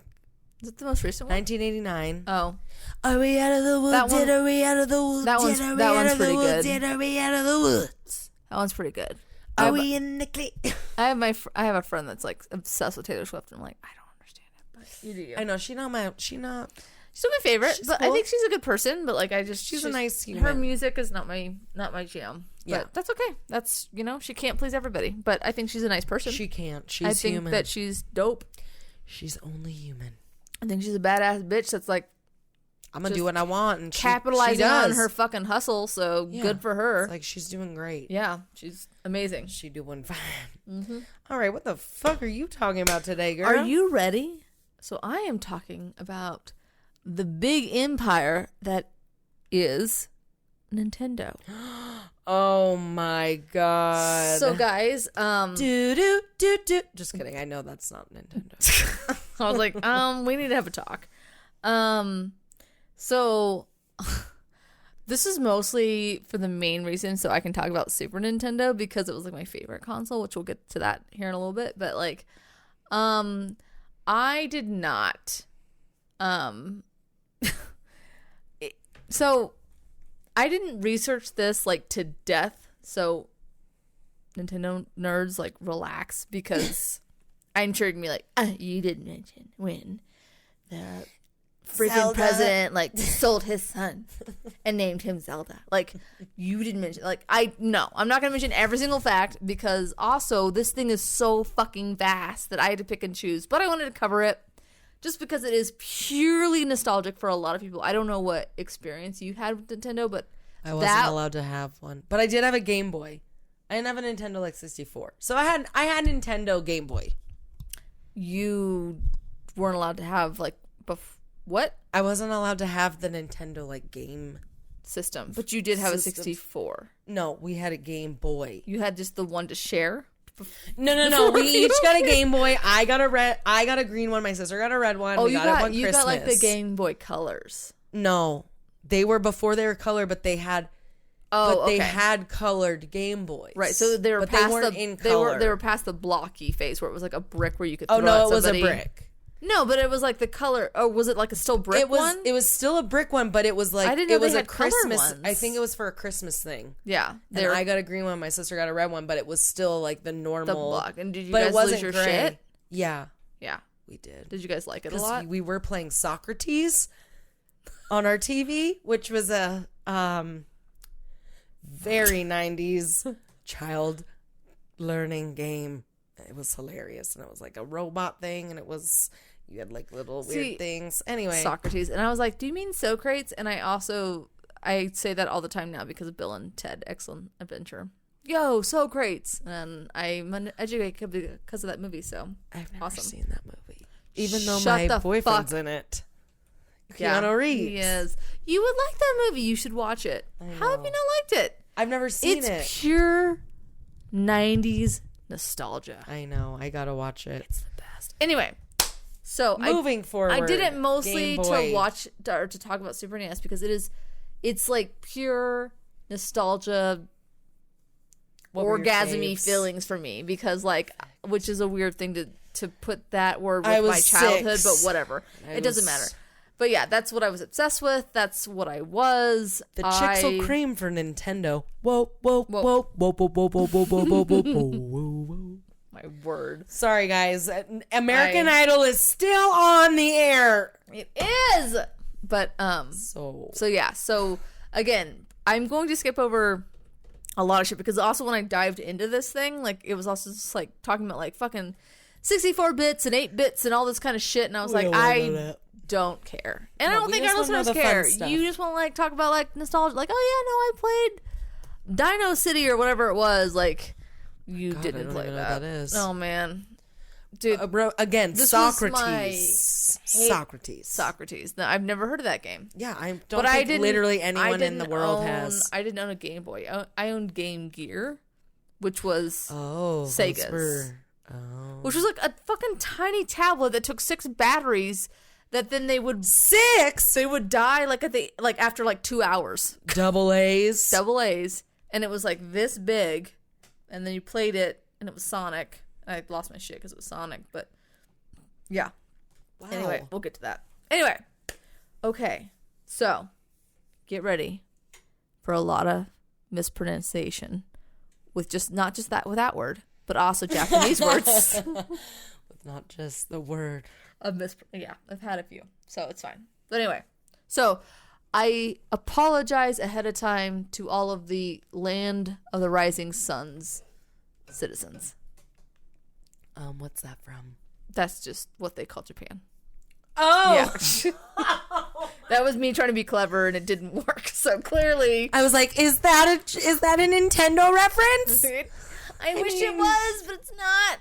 Is it the most recent one? 1989. Oh. Are we out of the woods? That one- Are we out of the woods? that one's- Are we that out one's of the pretty woods? good. Are we out of the woods? That one's pretty good. Are we in the clay? I have a friend that's like obsessed with Taylor Swift, and I'm like, I don't understand it, but you do you. I know she's not. She's my favorite, She's but cool. I think she's a good person. But like, She's a nice Her human. music is not my jam. Yeah. But that's okay. That's she can't please everybody. But I think she's a nice person. She can't. She's I think human. that she's dope. She's only human. I think she's a badass bitch that's like I'm gonna just do what I want, and capitalizing she on does. her fucking hustle. So Yeah. good for her. It's like she's doing great. Yeah, she's amazing. She doing fine. Mm-hmm. All right, what the fuck are you talking about today, girl? Are you ready? So I am talking about the big empire that is Nintendo. Oh my god. So guys, do. Just kidding. I know that's not Nintendo. I was like, we need to have a talk. So this is mostly for the main reason so I can talk about Super Nintendo because it was like my favorite console, which we'll get to that here in a little bit. But like, I did not, so I didn't research this like to death. So Nintendo nerds, like, relax, because I'm sure you're gonna be like, you didn't mention when the freaking Zelda. president like sold his son and named him Zelda. Like, you didn't mention, like, I'm not gonna mention every single fact, because also this thing is so fucking vast that I had to pick and choose, but I wanted to cover it just because it is purely nostalgic for a lot of people. I don't know what experience you had with Nintendo, but I wasn't allowed to have one, but I did have a Game Boy. I didn't have a Nintendo like 64, so I had Nintendo Game Boy. You weren't allowed to have like What? I wasn't allowed to have the Nintendo like game system, but you did have a 64. No, we had a Game Boy. You had just the one to share? No. We each got a Game Boy. I got a green one. My sister got a red one. Oh, we got it one you Christmas. got like the Game Boy Colors. No, they were before they were color, but they had. They had colored Game Boys. Right, so they were past they were past the blocky phase where it was like a brick where you could throw it was somebody. a brick. No, but it was like the color. Oh, was it like a still brick one? It was still a brick one, but it was like I didn't know it was they a had color Christmas. ones. I think it was for a Christmas thing. Yeah, and I got a green one. My sister got a red one, but it was still like the normal. The block. And did you guys lose your shit? Yeah, yeah, we did. Did you guys like it a lot? We were playing Socrates on our TV, which was a very 90s child learning game. It was hilarious, and it was like a robot thing, and it was you had like little weird things. Anyway, Socrates, and I was like, "Do you mean Socrates?" And I say that all the time now because of Bill and Ted: Excellent Adventure. Yo, Socrates, and I'm educated because of that movie. So I've never awesome. seen that movie, even though my boyfriend's in it. Keanu Reeves. He is. You would like that movie. You should watch it. How have you not liked it? I've never seen it. It's pure 90s nostalgia. I know. I gotta watch it. It's the best. Anyway, so moving forward, I did it mostly to watch or to talk about Super NES because it's like pure nostalgia, orgasmy feelings for me because which is a weird thing to put that word with my childhood, but whatever. It doesn't matter. But yeah, that's what I was obsessed with. That's what I was. The Chixel Cream for Nintendo. Whoa, whoa, whoa, whoa, whoa, whoa, whoa, whoa, whoa, whoa, whoa, whoa. My word. Sorry, guys. American Idol is still on the air. It is. But So yeah. So again, I'm going to skip over a lot of shit because also when I dived into this thing, like it was also just like talking about like fucking 64 bits and 8 bits and all this kind of shit, and I was I don't care, and I don't think our listeners care. You just want to like talk about like nostalgia, like oh yeah, no, I played Dino City or whatever it was. Like you didn't play that. Know what that is. Oh man, dude. Again, Socrates. Socrates. No, I've never heard of that game. Yeah, I don't think literally anyone in the world has. I didn't own a Game Boy. I owned Game Gear, which was Sega's. Which was like a fucking tiny tablet that took 6 batteries. That then they would die after like 2 hours. Double A's, and it was like this big, and then you played it, and it was Sonic. I lost my shit because it was Sonic, but yeah. Wow. Anyway, we'll get to that. Anyway, okay, so get ready for a lot of mispronunciation with not just that word, but also Japanese words. With not just the word. I've had a few, so it's fine. But anyway, so I apologize ahead of time to all of the Land of the Rising Suns citizens. What's that from? That's just what they call Japan. Oh, yeah. That was me trying to be clever, and it didn't work. So clearly, I was like, "Is that a Nintendo reference?" I wish it was, but it's not.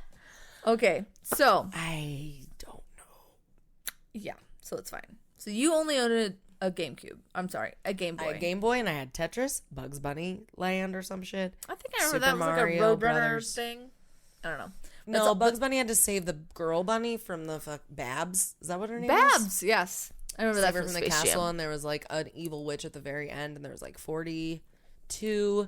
Okay, so yeah, so it's fine. So you only owned a GameCube. I'm sorry, a Game Boy. I had a Game Boy, and I had Tetris, Bugs Bunny Land or some shit. I think I remember that was like a Roadrunner thing. I don't know. No, Bugs Bunny had to save the girl bunny from the Babs. Is that what her name Babs, yes. I remember that from the castle, and there was like an evil witch at the very end, and there was like 42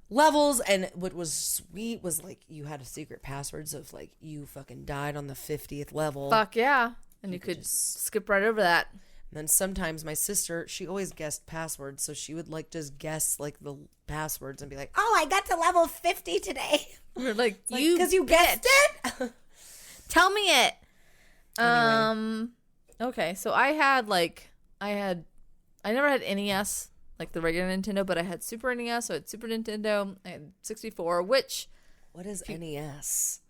levels, and what was sweet was like you had a secret passwords of like you fucking died on the 50th level. Fuck yeah. And you could skip right over that. And then sometimes my sister, she always guessed passwords, so she would like just guess like the passwords and be like, "Oh, I got to level 50 today." We're like, because you guessed it. Tell me it. Anyway. Okay, so I never had NES, like the regular Nintendo, but I had Super NES, so I had Super Nintendo, I had 64, which... What is NES?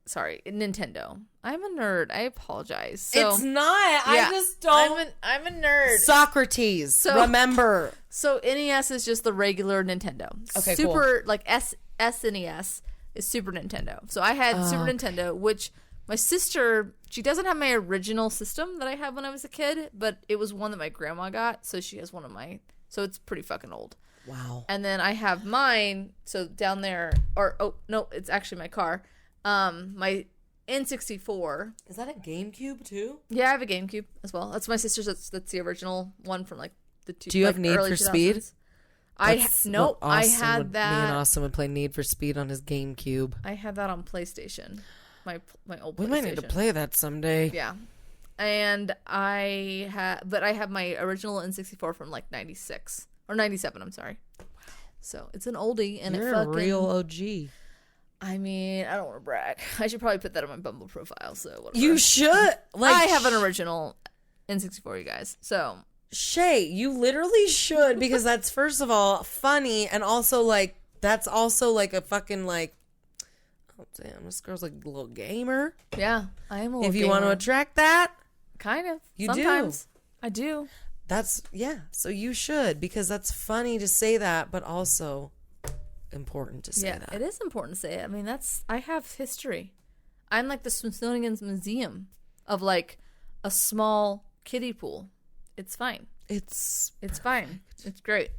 Sorry, Nintendo. I'm a nerd. I apologize. So, it's not. Yeah, I just don't... I'm a nerd. Socrates. So, remember. So NES is just the regular Nintendo. Okay, Super, cool. like SNES is Super Nintendo. So I had Super Nintendo, which My sister, she doesn't have my original system that I had when I was a kid, but it was one that my grandma got, so she has one of my, so it's pretty fucking old. Wow. And then I have mine, so down there, no, it's actually my car. My N64. Is that a GameCube too? Yeah, I have a GameCube as well. That's my sister's. That's the original one from like the two. Do you have Need for 2000s. Speed? I had that. Me and Austin would play Need for Speed on his GameCube. I had that on PlayStation. My old PlayStation. We might need to play that someday. Yeah. And I have my original N64 from like 96 or 97, I'm sorry. So, it's an oldie and You're a real OG. I mean, I don't want to brag. I should probably put that on my Bumble profile, so whatever. You should. I have an original N64, you guys. So, Shay, you literally should, because that's first of all funny, and also like that's also like a fucking like, oh damn, this girl's like a little gamer. Yeah, I am a little If you gamer. want to attract that, kind of. You Sometimes. do. I do. That's so you should, because that's funny to say that, but also important to say that. It is important to say it. I mean, I have history. I'm like the Smithsonian's museum of like a small kiddie pool. It's fine. It's fine. It's great.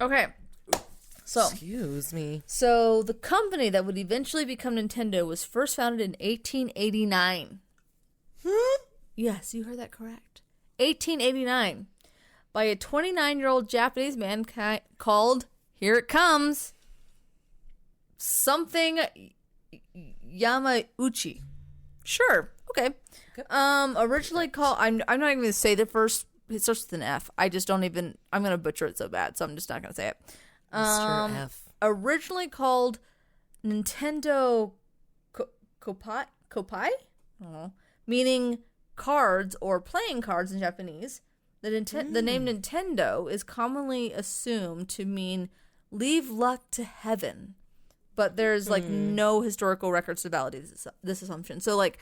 Okay. So, excuse me. So the company that would eventually become Nintendo was first founded in 1889. Yes, you heard that correct. 1889 by a 29-year-old Japanese man called, here it comes, something Yamauchi. Sure. Okay. Originally called, I'm not even going to say the first. It starts with an F. I'm going to butcher it so bad, so I'm just not going to say it. Mr. F. Originally called Nintendo Kopai? I don't know. Meaning cards or playing cards in Japanese. The name Nintendo is commonly assumed to mean leave luck to heaven. But there's like no historical records to validate this assumption. So like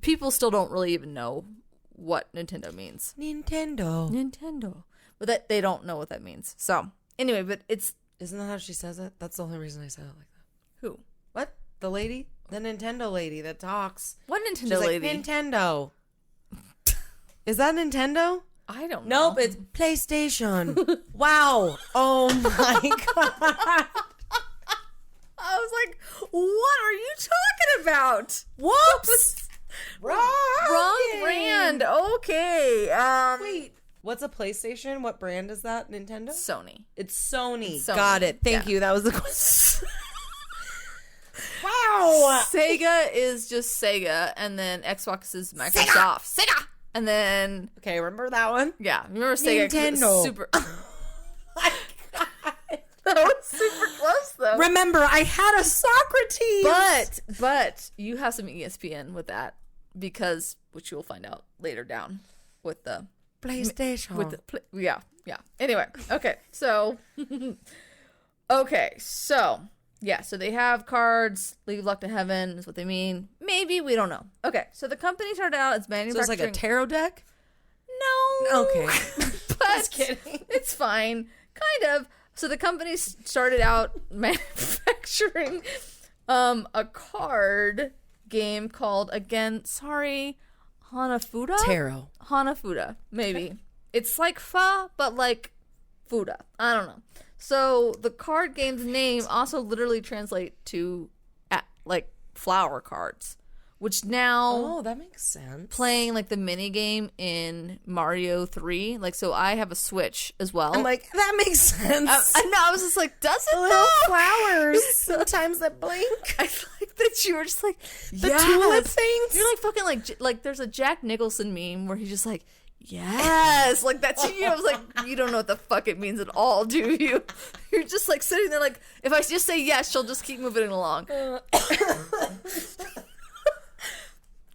people still don't really even know what Nintendo means. Nintendo. But that they don't know what that means. So anyway, but isn't that how she says it? That's the only reason I said it like that. Who? What? The lady? The Nintendo lady that talks. What Nintendo She's lady? Like, Nintendo. Is that Nintendo? I don't know. Nope, it's PlayStation. Wow. Oh my God. I was like, what are you talking about? Whoops. Wrong brand. Okay. Wait. What's a PlayStation? What brand is that? Nintendo? Sony. It's Sony. Sony. Got it. Thank you. That was the question. Wow. Sega is just Sega, and then Xbox is Microsoft. Sega. And then okay, remember that one? Yeah, remember Sega? Nintendo. Super. That was super close, though. Remember, I had a Socrates. But you have some ESPN with that because, which you'll find out later down with the PlayStation. Yeah. Anyway, okay, so yeah, so they have cards. Leave luck to heaven is what they mean. Maybe, we don't know. Okay, so the company started out as manufacturing. So it's like a tarot deck? No. Okay. But just kidding. It's fine. Kind of. So the company started out manufacturing a card game called, again, Hanafuda? Tarot. Hanafuda, maybe. Okay. It's like Fa, but like Fuda. I don't know. So the card game's name also literally translates to like flower cards, which now that makes sense. Playing like the mini game in Mario 3, like, so I have a Switch as well. I'm like, that makes sense. I was just like, does it? Little flowers sometimes that blink. I like that you were just like the tulip things. You're like fucking like there's a Jack Nicholson meme where he's just like, yes, like that's you. I was like, you don't know what the fuck it means at all, do you? You're just like sitting there like, if I just say yes, she'll just keep moving it along.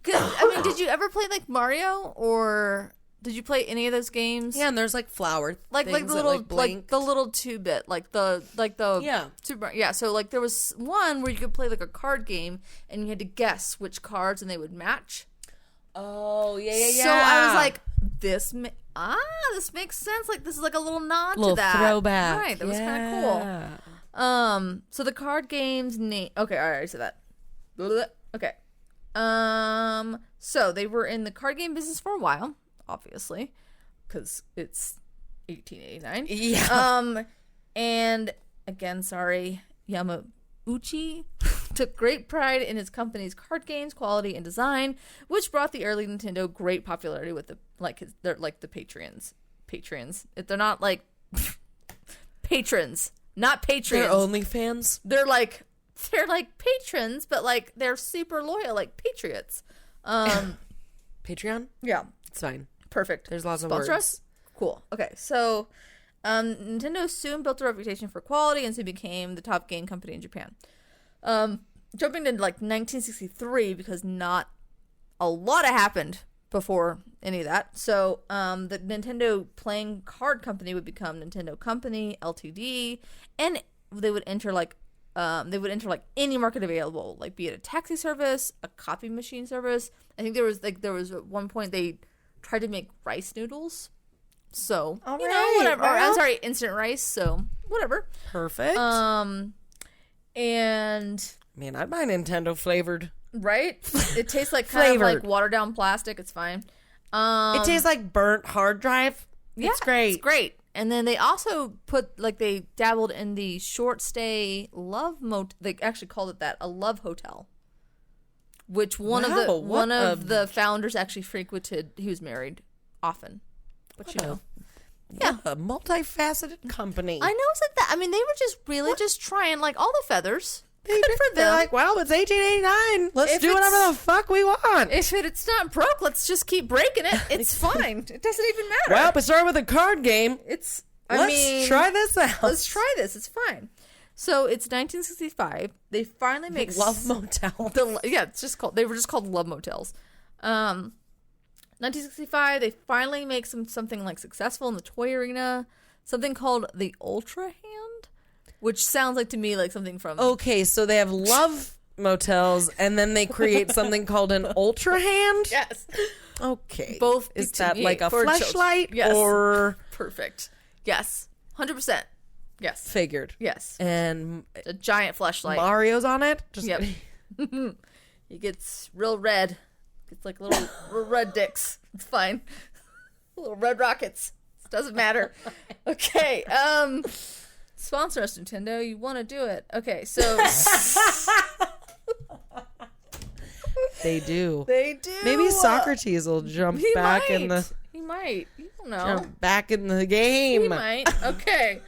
I mean, did you ever play like Mario, or did you play any of those games? Yeah, and there's like flower like the little like the little 2-bit, like the yeah. Super, yeah. So like there was one where you could play like a card game and you had to guess which cards and they would match. Oh yeah. So I was like, this makes sense. Like this is like a little nod to that throwback. Right, that was kind of cool. So the card game's name. Okay, all right, I said that. Okay. So they were in the card game business for a while, obviously, because it's 1889. Yeah. And again, sorry, Yamauchi took great pride in his company's card games quality and design, which brought the early Nintendo great popularity with they're like the patrons. They're not like patrons, not patrons. They're OnlyFans. They're like patrons, but like they're super loyal, like patriots. Patreon? Yeah, It's fine. perfect. There's lots of Sponsor words. us? Cool. Okay, so Nintendo soon built a reputation for quality and soon became the top game company in Japan. Jumping to like 1963, because not a lot happened before any of that. So the Nintendo playing card company would become Nintendo Company Ltd, and they would enter like any market available, like be it a taxi service, a copy machine service. I think there was at one point they tried to make rice noodles. So whatever. Well, I'm sorry, instant rice. So whatever. Perfect. And man, I'd buy Nintendo flavored. Right? It tastes like kind of like watered down plastic. It's fine. It tastes like burnt hard drive. Yeah, it's great. It's great. And then they also they dabbled in the short stay love They actually called it that, a love hotel, which one of the founders actually frequented. He was married often, but yeah, a multifaceted company. I know it's like that. I mean, they were just really just trying like all the feathers. They're like, well, it's 1889. Let's do whatever the fuck we want. If it's not broke, let's just keep breaking it. It's fine. It doesn't even matter. Well, but start with a card game. Let's try this out. Let's try this. It's fine. So it's 1965. They finally make Love Motel. It's just called. They were just called Love Motels. 1965. They finally make something like successful in the toy arena. Something called the Ultra Hand. Which sounds like to me like something from... Okay, so they have love motels, and then they create something called an ultra hand? Yes. Okay. Both. Is that like a fleshlight? Yes. Or... Perfect. Yes. 100%. Yes. Figured. Yes. And... a giant fleshlight. Mario's on it? Yep. He gets real red. Gets like little red dicks. It's fine. Little red rockets. It doesn't matter. Okay. Sponsor us, Nintendo. You want to do it. Okay, so... They do. They do. Maybe Socrates will jump back in the... He might. You don't know. Jump back in the game. He might. Okay.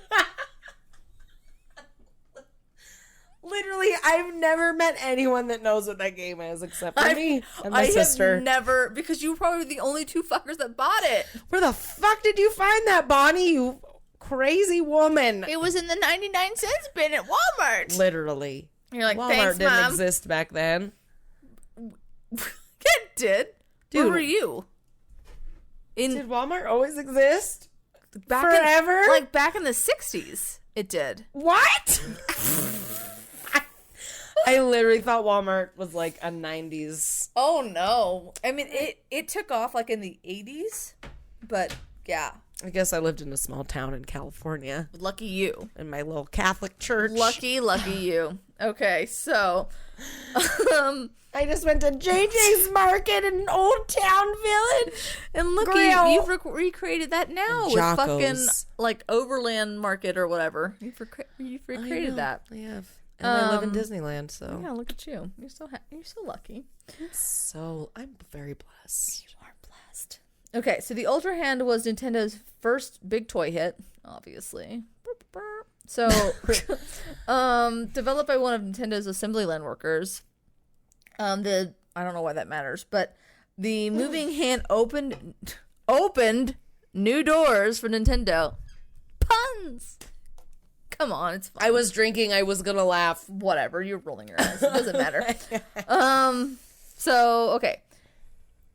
Literally, I've never met anyone that knows what that game is except for me and my sister. Have never... Because you were probably the only two fuckers that bought it. Where the fuck did you find that, Bonnie? You... crazy woman. It was in the 99-cent bin at Walmart. Literally. You're like, Walmart thanks, didn't Mom. exist back then. It did. Dude. Where were you? Did Walmart always exist? Forever? Back in the 60s, it did. What? I literally thought Walmart was like a 90s. Oh, no. I mean, it took off like in the 80s, but yeah. I guess I lived in a small town in California. Lucky you. In my little Catholic church. Lucky you. Okay, so... I just went to JJ's Market in Old Town Village. And look, you've recreated that now with fucking, like, Overland Market or whatever. You've recreated that. I have. And I live in Disneyland, so... Yeah, look at you. You're so lucky. I'm very blessed. You are blessed. Okay, so the Ultra Hand was Nintendo's first big toy hit, obviously. So, developed by one of Nintendo's assembly line workers. I don't know why that matters, but the moving hand opened new doors for Nintendo. Puns. Come on, it's fine. I was drinking. I was gonna laugh. Whatever, you're rolling your eyes. It doesn't matter. So okay.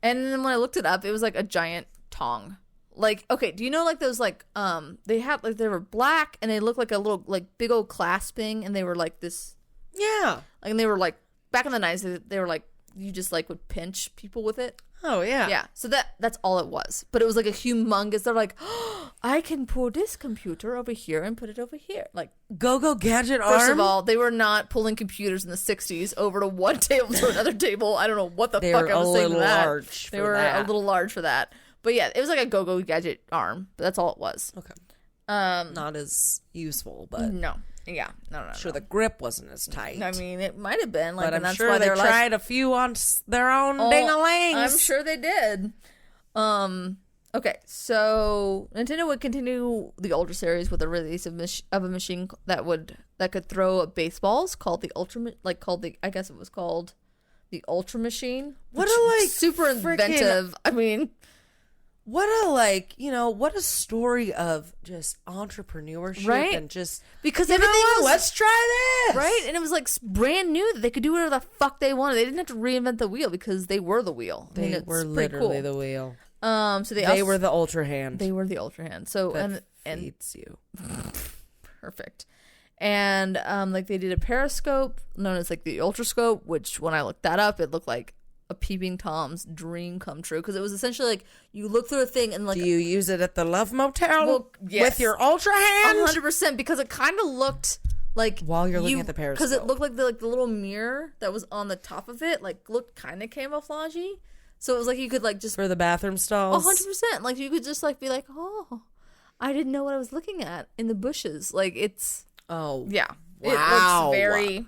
And then when I looked it up, it was like a giant tong. Like, okay, do you know like those like they were black and they looked like a little like big old clasping and they were like this. Yeah. Like, and they were like back in the 90s they were like you just like would pinch people with it. Oh yeah. Yeah. So that's all it was. But it was like a humongous. They're like, oh, I can pull this computer over here and put it over here. Like go gadget arm. First of all, they were not pulling computers in the 60s over to one table to another table. I don't know what the fuck I was saying to that. They were a little large for that. But yeah, it was like a go gadget arm. But that's all it was. Okay. Not as useful, but no. Yeah, no. Sure, the grip wasn't as tight. I mean, it might have been like, but and I'm that's sure why they they're tried like, a few on their own ding-a-lings. I'm sure they did. Okay, so Nintendo would continue the Ultra series with the release of a machine that could throw baseballs called the Ultra, I guess it was called the Ultra Machine. What a super inventive. I mean. What a story of just entrepreneurship, right? And just because let's try this, right? And it was like brand new that they could do whatever the fuck they wanted. They didn't have to reinvent the wheel because they were the wheel. They were literally the wheel. So they were the Ultra Hand. They were the Ultra Hand. So that feeds you. Perfect. And like they did a periscope known as like the Ultrascope, which when I looked that up, it looked like a peeping Tom's dream come true, because it was essentially like you look through a thing and like, do you use it at the Love Motel with your Ultra Hand? 100%, because it kind of looked like while you're looking at the periscope, because it looked like the little mirror that was on the top of it like looked kind of camouflagey, so it was like you could like just for the bathroom stalls 100%, like you could just like be like, oh, I didn't know what I was looking at in the bushes. Like it's wow, it looks very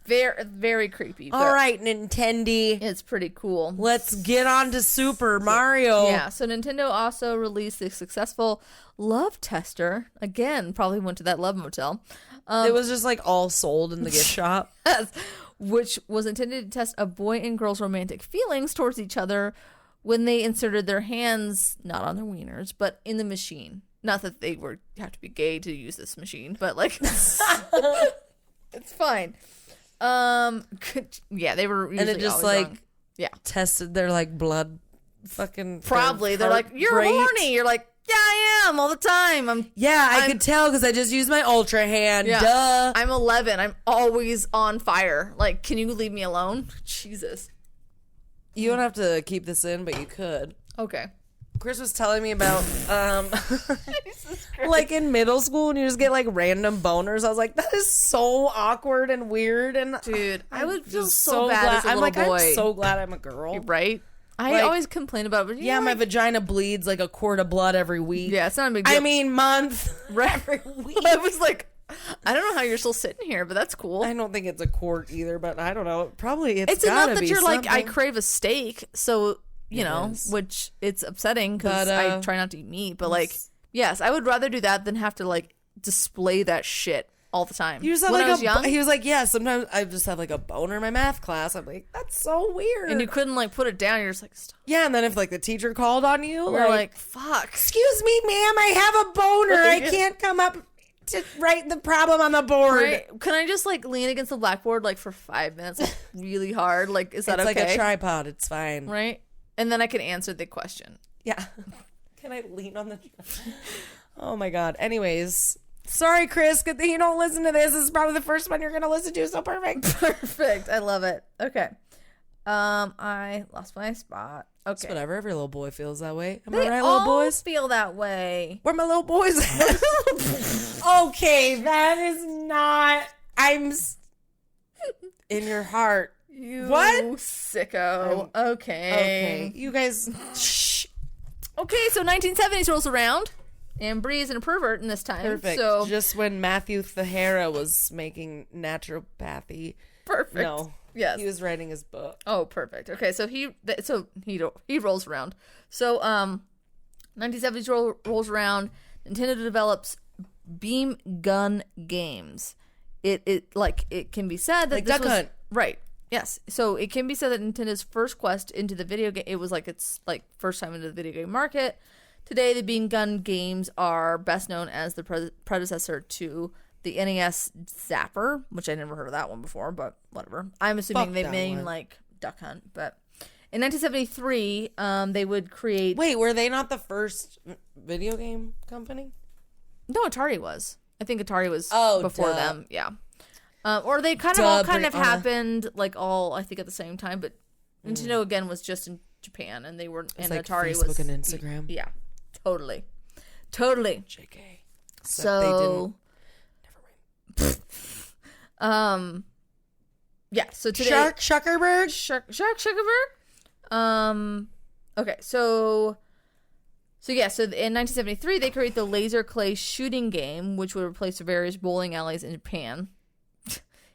very creepy. All right, Nintendo. It's pretty cool. Let's get on to Super Mario. Yeah, so Nintendo also released the successful Love Tester. Again, probably went to that Love Motel. It was just like all sold in the gift shop. Which was intended to test a boy and girl's romantic feelings towards each other when they inserted their hands, not on their wieners, but in the machine. Not that they have to be gay to use this machine, but like it's fine. Yeah, they were, and it just like wrong. Yeah, tested their like blood, fucking probably. They're like, you're horny. You're like, yeah, I am all the time. I could tell because I just used my Ultra Hand. Yeah. Duh. I'm 11. I'm always on fire. Like, can you leave me alone? Jesus. You don't have to keep this in, but you could. Okay. Chris was telling me about like in middle school and you just get like random boners. I was like, that is so awkward and weird. And dude, I would feel so bad as a little boy. I'm so glad I'm a girl. Right? I always complain about it. But my vagina bleeds like a quart of blood every week. Yeah, it's not a big deal. I mean, month. Every week. I was like, I don't know how you're still sitting here, but that's cool. I don't think it's a quart either, but I don't know. Probably it's enough that you're something. like, I crave a steak, so you know, which it's upsetting because I try not to eat meat, but like, yes, I would rather do that than have to like display that shit all the time. You just have when I was young, he was like, yeah, sometimes I just have like a boner in my math class. I'm like, that's so weird. And you couldn't like put it down. You're just like, stop. Yeah, and then if like the teacher called on you, you're like, fuck. Excuse me, ma'am, I have a boner. I can't come up to write the problem on the board. Right? Can I just like lean against the blackboard like for 5 minutes, like, really hard? Like, is that it's okay? It's like a tripod. It's fine, right? And then I can answer the question. Yeah. Can I lean on the... Oh, my God. Anyways. Sorry, Chris. Good thing you don't listen to this. This is probably the first one you're going to listen to. So perfect. Perfect. I love it. Okay. I lost my spot. Okay. It's whatever. Every little boy feels that way. Am I right, little boys? Feel that way. Where my little boys at? Okay. That is not... I'm... In your heart. You what? Sicko. Okay. You guys. Shh. Okay, so 1970s rolls around, and Brie isn't a pervert in this time. Perfect. So just when Matthew Thahara was making naturopathy. Perfect. No. Yes. He was writing his book. Oh, perfect. Okay, so he rolls around. So 1970s rolls around. Nintendo develops beam gun games. It can be said that like this Duck was Hunt. Right. Yes. So it can be said that Nintendo's first quest into the video game, it was like its like first time into the video game market. Today, the beam gun games are best known as the predecessor to the NES Zapper, which I never heard of that one before, but whatever. I'm assuming they mean like Duck Hunt. But in 1973, they would create... Wait, were they not the first video game company? No, Atari was. I think Atari was before them. Yeah. Or they kind of all happened like all, I think, at the same time. But Nintendo again was just in Japan, and they were and like Atari Facebook was and Instagram. Yeah, totally. JK. So they didn't. Never mind. Yeah. So today, Zuckerberg. Okay. So in 1973 they created the laser clay shooting game, which would replace the various bowling alleys in Japan.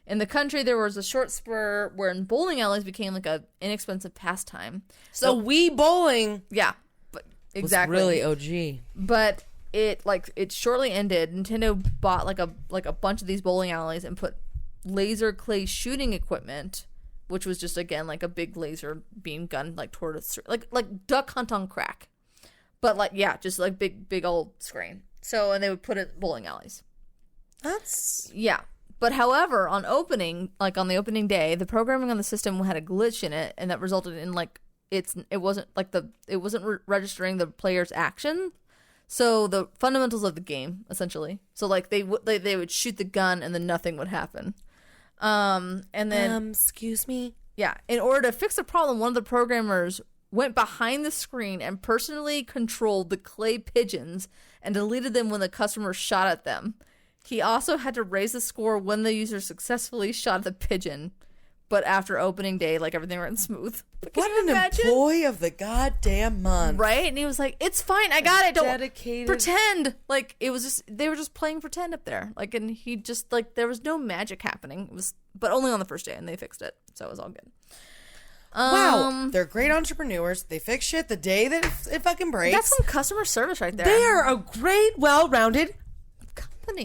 In the country, there was a short spur wherein bowling alleys became like a inexpensive pastime. So Wii bowling, yeah, but exactly, was really OG. But it shortly ended. Nintendo bought like a bunch of these bowling alleys and put laser clay shooting equipment, which was just again like a big laser beam gun like toward a like Duck Hunt on crack, but like just like big old screen. So and they would put it in bowling alleys. But however, on the opening day, the programming on the system had a glitch in it, and that resulted in it wasn't registering the player's action. So the fundamentals of the game, essentially. So like they would shoot the gun and then nothing would happen. And then excuse me. Yeah, in order to fix the problem, one of the programmers went behind the screen and personally controlled the clay pigeons and deleted them when the customer shot at them. He also had to raise the score when the user successfully shot the pigeon. But after opening day, like everything ran smooth. What an employee of the goddamn month. Right? And he was like, it's fine, I got it. Don't dedicated. Pretend. Like it was just they were just playing pretend up there. Like and he just like there was no magic happening. It was but only on the first day and they fixed it. So it was all good. Wow. They're great entrepreneurs. They fix shit the day that it fucking breaks. That's some customer service right there. They are a great, well-rounded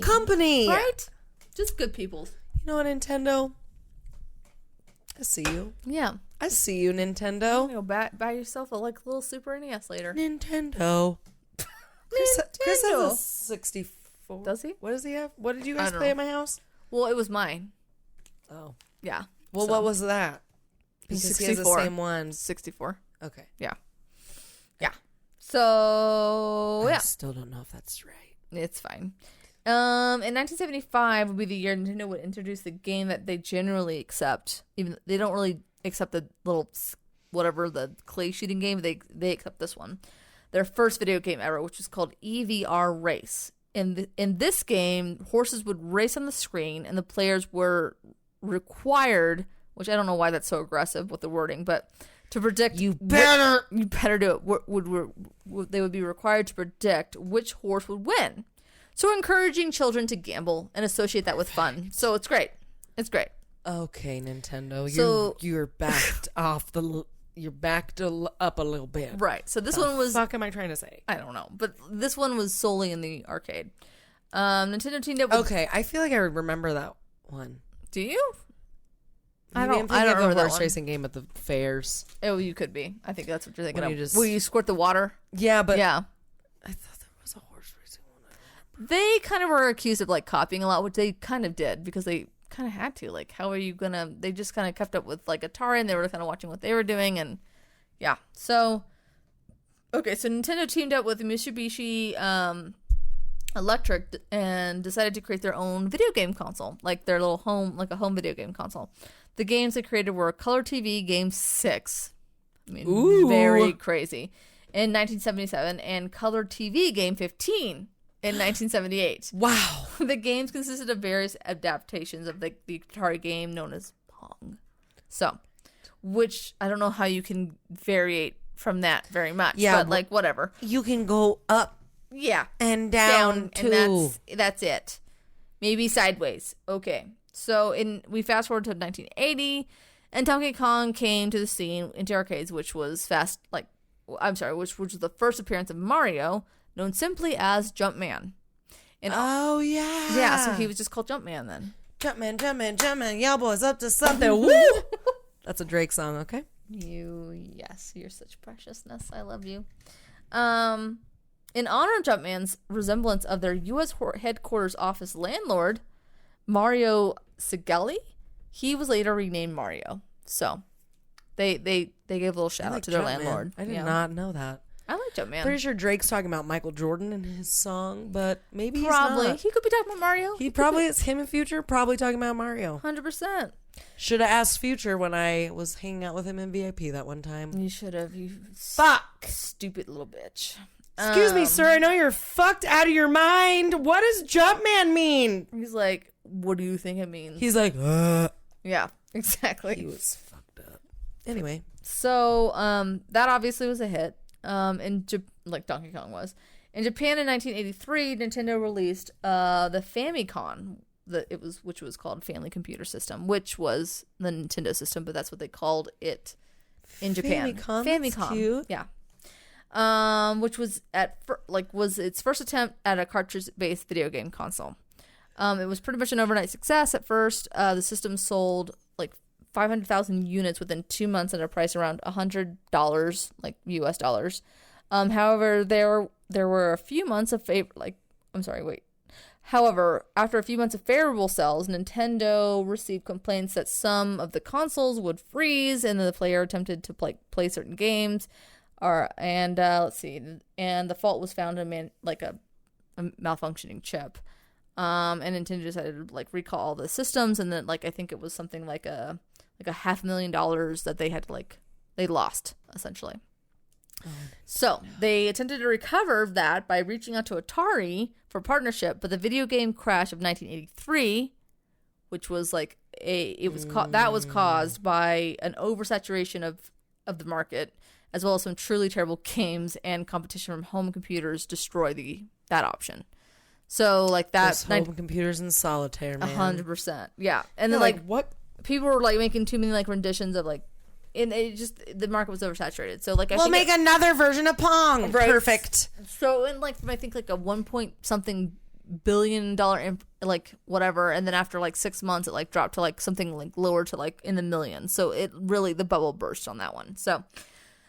company. Right? Just good people. You know what, Nintendo? I see you. Yeah. I see you, Nintendo. Go buy yourself a little Super NES later. Nintendo. Chris has a 64. Does he? What does he have? What did you guys play at my house? Well, it was mine. Oh. Yeah. Well, what was that? Because 64. he has the same one. 64. Okay. Yeah. So, I still don't know if that's right. It's fine. In 1975 would be the year Nintendo would introduce the game that they generally accept. Even they don't really accept the little whatever the clay shooting game. They accept this one, their first video game ever, which was called EVR Race. In this game, horses would race on the screen, and the players were required, which I don't know why that's so aggressive with the wording, but to predict you better do it. They would be required to predict which horse would win. So we're encouraging children to gamble and associate that with fun. So it's great. It's great. Okay, Nintendo. So, you're backed off you're backed up a little bit. Right. So this one was... What the fuck am I trying to say? I don't know. But this one was solely in the arcade. Nintendo teamed up with... Okay, I feel like I remember that one. Do you? I don't remember the horse racing game at the fairs. Oh, you could be. I think that's what you're thinking of. Will you squirt the water? Yeah, but... Yeah. I thought there was a horse racing one. They kind of were accused of copying a lot, which they kind of did because they kind of had to. How are you gonna? They just kind of kept up with Atari, and they were kind of watching what they were doing, and yeah. So okay, so Nintendo teamed up with Mitsubishi Electric and decided to create their own video game console, their little home, a home video game console. The games they created were Color TV Game 6. I mean, ooh, very crazy. In 1977, and Color TV Game 15 in 1978. Wow. The games consisted of various adaptations of the Atari game known as Pong. So, which I don't know how you can variate from that very much. Yeah, but whatever. You can go up. Yeah. And down too. And that's it. Maybe sideways. Okay. So we fast forward to 1980, and Donkey Kong came to the scene into arcades, which was which was the first appearance of Mario, known simply as Jumpman. And oh yeah. Yeah, so he was just called Jumpman then. Jumpman, y'all boys up to something. Woo! That's a Drake song, okay? Yes, you're such preciousness. I love you. In honor of Jumpman's resemblance of their U.S. headquarters office landlord, Mario Segale, he was later renamed Mario. So they gave a little shout out to their landlord. I did not know that. I like Jumpman. Pretty sure Drake's talking about Michael Jordan in his song, but maybe probably he's not. He could be talking about Mario. He probably is him in future. Probably talking about Mario. 100%. Should have asked Future when I was hanging out with him in VIP that one time. You should have. You stupid little bitch. Excuse me, sir. I know you're fucked out of your mind. What does Jumpman mean? He's like, what do you think it means? He's like, Yeah, exactly. He was fucked up. Anyway. So, that obviously was a hit. Like Donkey Kong was. In Japan in 1983, Nintendo released the Famicom, which was called Family Computer System, which was the Nintendo system, but that's what they called it in Japan. Famicom. Cute. Yeah. Which was was its first attempt at a cartridge-based video game console. It was pretty much an overnight success at first. The system sold like 500,000 units within 2 months at a price around $100, like US dollars. However, there were a few months of However, after a few months of favorable sales, Nintendo received complaints that some of the consoles would freeze and the player attempted to play certain games. And the fault was found in a malfunctioning chip. And Nintendo decided to recall all the systems, and then I think it was something like a $500,000 that they had they lost essentially. So they attempted to recover that by reaching out to Atari for partnership, but the video game crash of 1983, which was that was caused by an oversaturation of the market, as well as some truly terrible games and competition from home computers, destroy that option. So home computers in solitaire, man. 100%, yeah. And then what people were making too many renditions of and it just, the market was oversaturated. So we'll make another version of Pong. Right. Perfect. So in I think a 1 point something billion dollar whatever, and then after 6 months it dropped to something lower to in the millions. So it really, the bubble burst on that one. So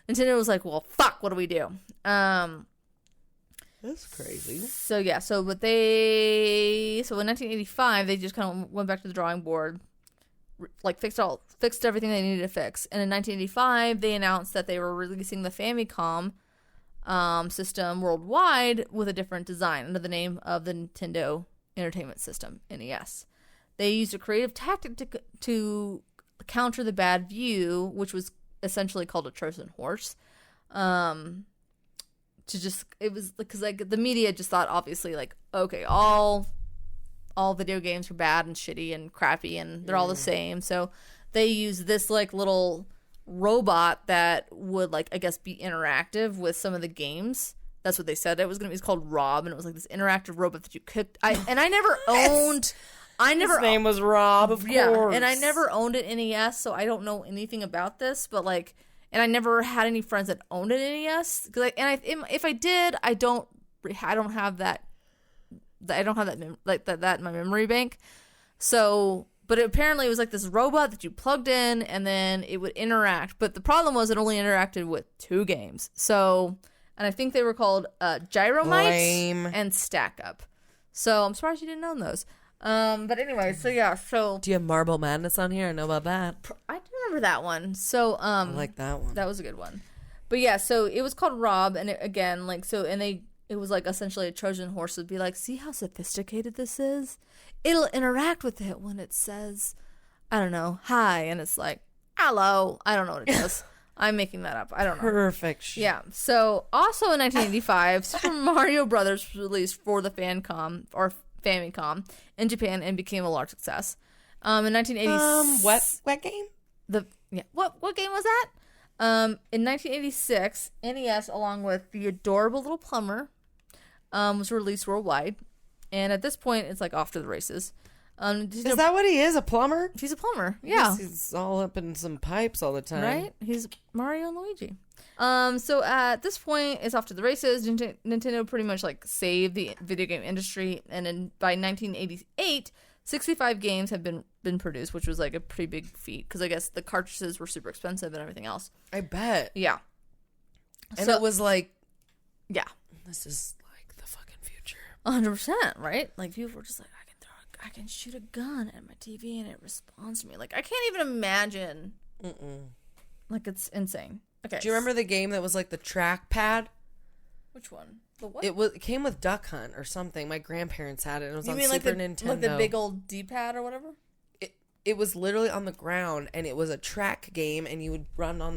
Nintendo was well, fuck, what do we do? That's crazy. So yeah, so in 1985 they just kind of went back to the drawing board, fixed everything they needed to fix. And in 1985 they announced that they were releasing the Famicom system worldwide with a different design under the name of the Nintendo Entertainment System, NES. They used a creative tactic to counter the bad view, which was essentially called a Trojan horse. It was because the media just thought, obviously, okay, all video games are bad and shitty and crappy and they're all the same. So they used this little robot that would I guess be interactive with some of the games. That's what they said it was going to be. It's called Rob, and it was this interactive robot that you could. I never owned. His name was Rob, of course. And I never owned an NES, so I don't know anything about this. But and I never had any friends that owned an NES. If I did, I don't have that. I don't have that in my memory bank. So, but apparently it was this robot that you plugged in, and then it would interact. But the problem was it only interacted with 2 games. So, and I think they were called Gyromite and Stack Up. So I'm surprised you didn't own those. But anyway, so yeah, so do you have Marble Madness on here? I know about that. I do remember that one. So I like that one. That was a good one. But yeah, so it was called Rob, and it was essentially a Trojan horse. Would be see how sophisticated this is. It'll interact with it when it says, I don't know, hi, and it's hello. I don't know what it does. I'm making that up. I don't know. Perfect. Yeah. So also in 1985, Super Mario Brothers was released for the Famicom in Japan and became a large success. In 1986, what game? What game was that? In 1986, NES, along with the adorable little plumber, was released worldwide, and at this point, it's off to the races. Is that what he is? A plumber? He's a plumber. Yeah, he's all up in some pipes all the time. Right? He's Mario and Luigi. So at this point, it's off to the races. Nintendo pretty much saved the video game industry, and by 1988, 65 games have been produced, which was a pretty big feat because I guess the cartridges were super expensive and everything else. I bet. Yeah. And it was yeah, this is the fucking future. 100%, right? People were just I can shoot a gun at my TV and it responds to me. I can't even imagine. It's insane. Okay. Do you remember the game that was the trackpad? Which one? The what? It came with Duck Hunt or something. My grandparents had it. It was on Super Nintendo. The big old D-pad or whatever? it was literally on the ground, and it was a track game, and you would run on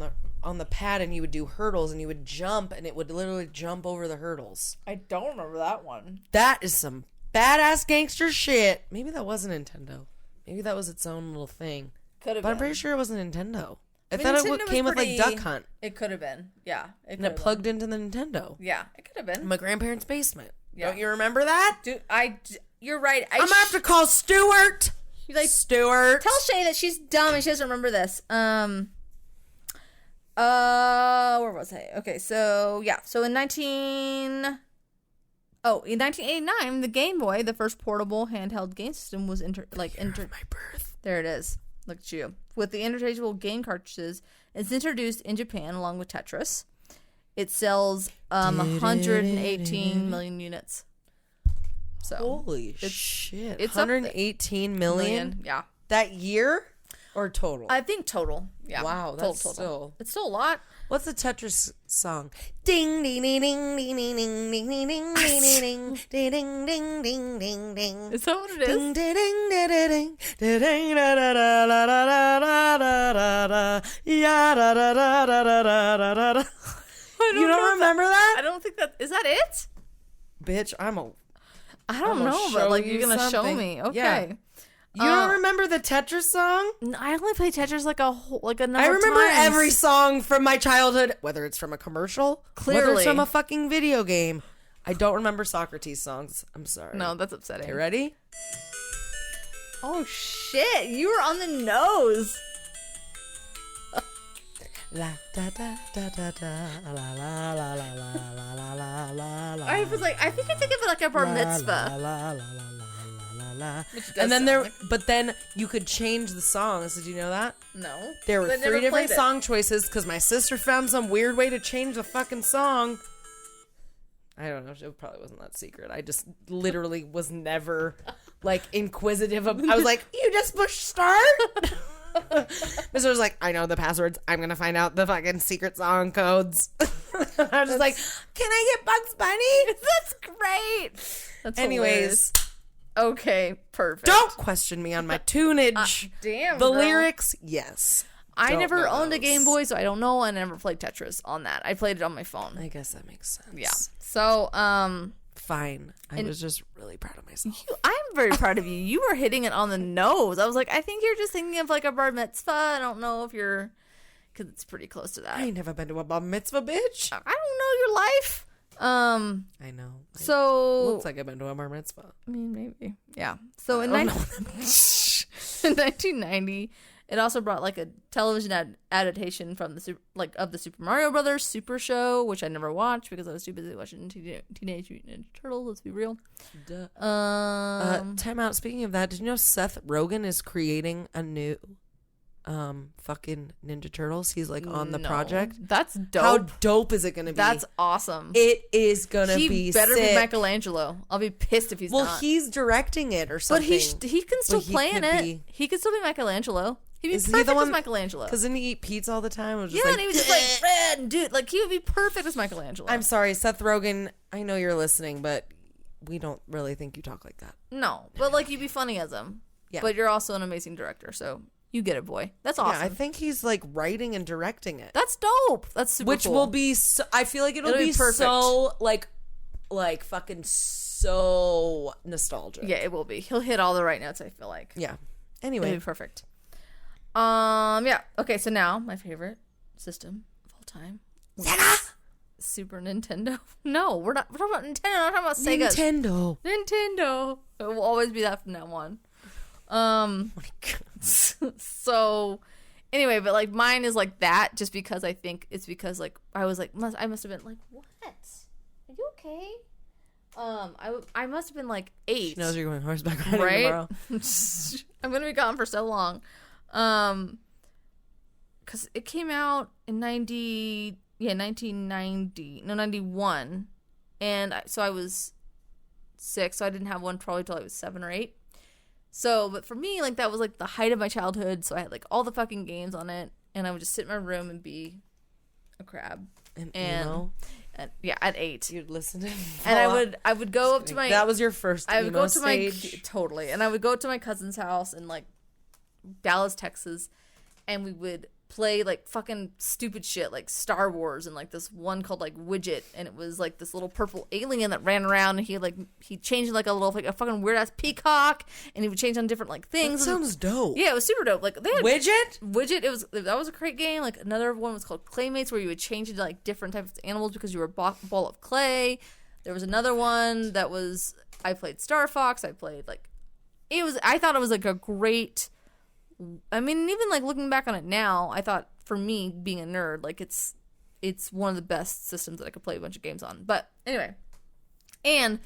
the pad, and you would do hurdles, and you would jump, and it would literally jump over the hurdles. I don't remember that one. That is some badass gangster shit. Maybe that wasn't Nintendo. Maybe that was its own little thing. Could have been. But I'm pretty sure it wasn't Nintendo. I thought it came with like Duck Hunt. It could have been. Yeah. And it plugged into the Nintendo. Yeah, it could have been. In my grandparents' basement. Yeah. Don't you remember that? Dude, you're right. I'm going to have to call Stuart. Stuart. Tell Shay that she's dumb and she doesn't remember this. Where was I? Okay, so yeah. So in 1989, the Game Boy, the first portable handheld game system, was my birth. There it is. Look at you. With the interchangeable game cartridges, it's introduced in Japan along with Tetris. It sells 118 million units. So holy shit. It's 118 million? Yeah. That year or total? I think total. Yeah. Wow, that's total. It's still a lot. What's the Tetris song? Ding ding ding ding ding ding ding ding ding ding ding ding ding ding ding ding ding. Is that what it is? Ding ding ding ding ding ding da da da da da da da da ya da da da da da da da. You don't remember that? I don't think that is that it? Bitch, I don't know, but like you're gonna show me. Okay. Yeah. You don't remember the Tetris song? I only played Tetris like a number I remember of times. every song from my childhood, whether it's from a commercial, whether it's from a fucking video game. I don't remember Socrates songs. I'm sorry. No, that's upsetting. You ready? Oh shit! You were on the nose. La da da da da da la la la la la la la la la. I was like, I think I think of it like a bar mitzvah. La la la la la la la. And then but then you could change the songs. Did you know that? No. There were 3 different song choices because my sister found some weird way to change the fucking song. I don't know. It probably wasn't that secret. I just literally was never like inquisitive. I was like, you just push start. Mr. was like, I know the passwords. I'm gonna find out the fucking secret song codes. I was just like, can I get Bugs Bunny? That's great. That's anyways. Hilarious. Okay, perfect. Don't question me on my tunage. Damn, the girl. lyrics, yes. I never owned a Game Boy, so I don't know. I never played Tetris on that. I played it on my phone. I guess that makes sense. Yeah. So, fine. I was just really proud of myself. I'm very proud of you. You were hitting it on the nose. I was like, I think you're just thinking of like a bar mitzvah. I don't know if you're, because it's pretty close to that. I ain't never been to a bar mitzvah, bitch. I don't know your life. I know. So looks like I've been to a bar mitzvah. I mean, maybe. Yeah. So in 1990, it also brought like a television adaptation from the of the Super Mario Brothers Super Show, which I never watched because I was too busy watching Teenage Mutant Ninja Turtles. Let's be real. Duh. Time out. Speaking of that, did you know Seth Rogen is creating a new fucking Ninja Turtles? He's like on the project. That's dope. How dope is it gonna be? That's awesome. It is gonna be He better sick. be Michelangelo. I'll be pissed if he's not. Well, he's directing it or something. But he can still play in it. He could still be Michelangelo. He'd be perfect as Michelangelo. Because didn't he eat pizza all the time? And he was just like, red, dude. Like, he would be perfect as Michelangelo. I'm sorry, Seth Rogen, I know you're listening, but we don't really think you talk like that. No, but like, you'd be funny as him. Yeah. But you're also an amazing director, so you get it, boy. That's awesome. Yeah, I think he's like writing and directing it. That's dope. That's super cool. Will be so, I feel like it'll be perfect. So like fucking so nostalgic. Yeah, it will be. He'll hit all the right notes, I feel like. Yeah. Anyway. It'll be perfect. Yeah. Okay, so now my favorite system of all time. Sega? Super Nintendo. No, we're talking about Nintendo. We're talking about Sega. Nintendo. It will always be that from now on. Oh my God. So anyway, but like mine is like that just because I think it's because like I was like I must have been like, what? Are you okay? I must have been like 8. She knows you're going horseback riding tomorrow. I'm gonna be gone for so long. Because it came out in 1991, and so I was 6, so I didn't have one probably till I was 7 or 8. So, but for me, like, that was like the height of my childhood, so I had like all the fucking games on it, and I would just sit in my room and be a crab. And yeah, at 8, you'd listen to and I would go up to my, that was your first emo stage? Totally, and I would go to my cousin's house and like Dallas, Texas, and we would play like fucking stupid shit like Star Wars and like this one called like Widget, and it was like this little purple alien that ran around, and he changed like a fucking weird ass peacock, and he would change on different like things. That sounds dope. Yeah, it was super dope. Like they had Widget. That was a great game. Like another one was called Claymates, where you would change into like different types of animals because you were a ball of clay. There was another one that was I played Star Fox. I played like I thought it was like a great. I mean, even like looking back on it now, I thought for me being a nerd, like it's one of the best systems that I could play a bunch of games on. But anyway, and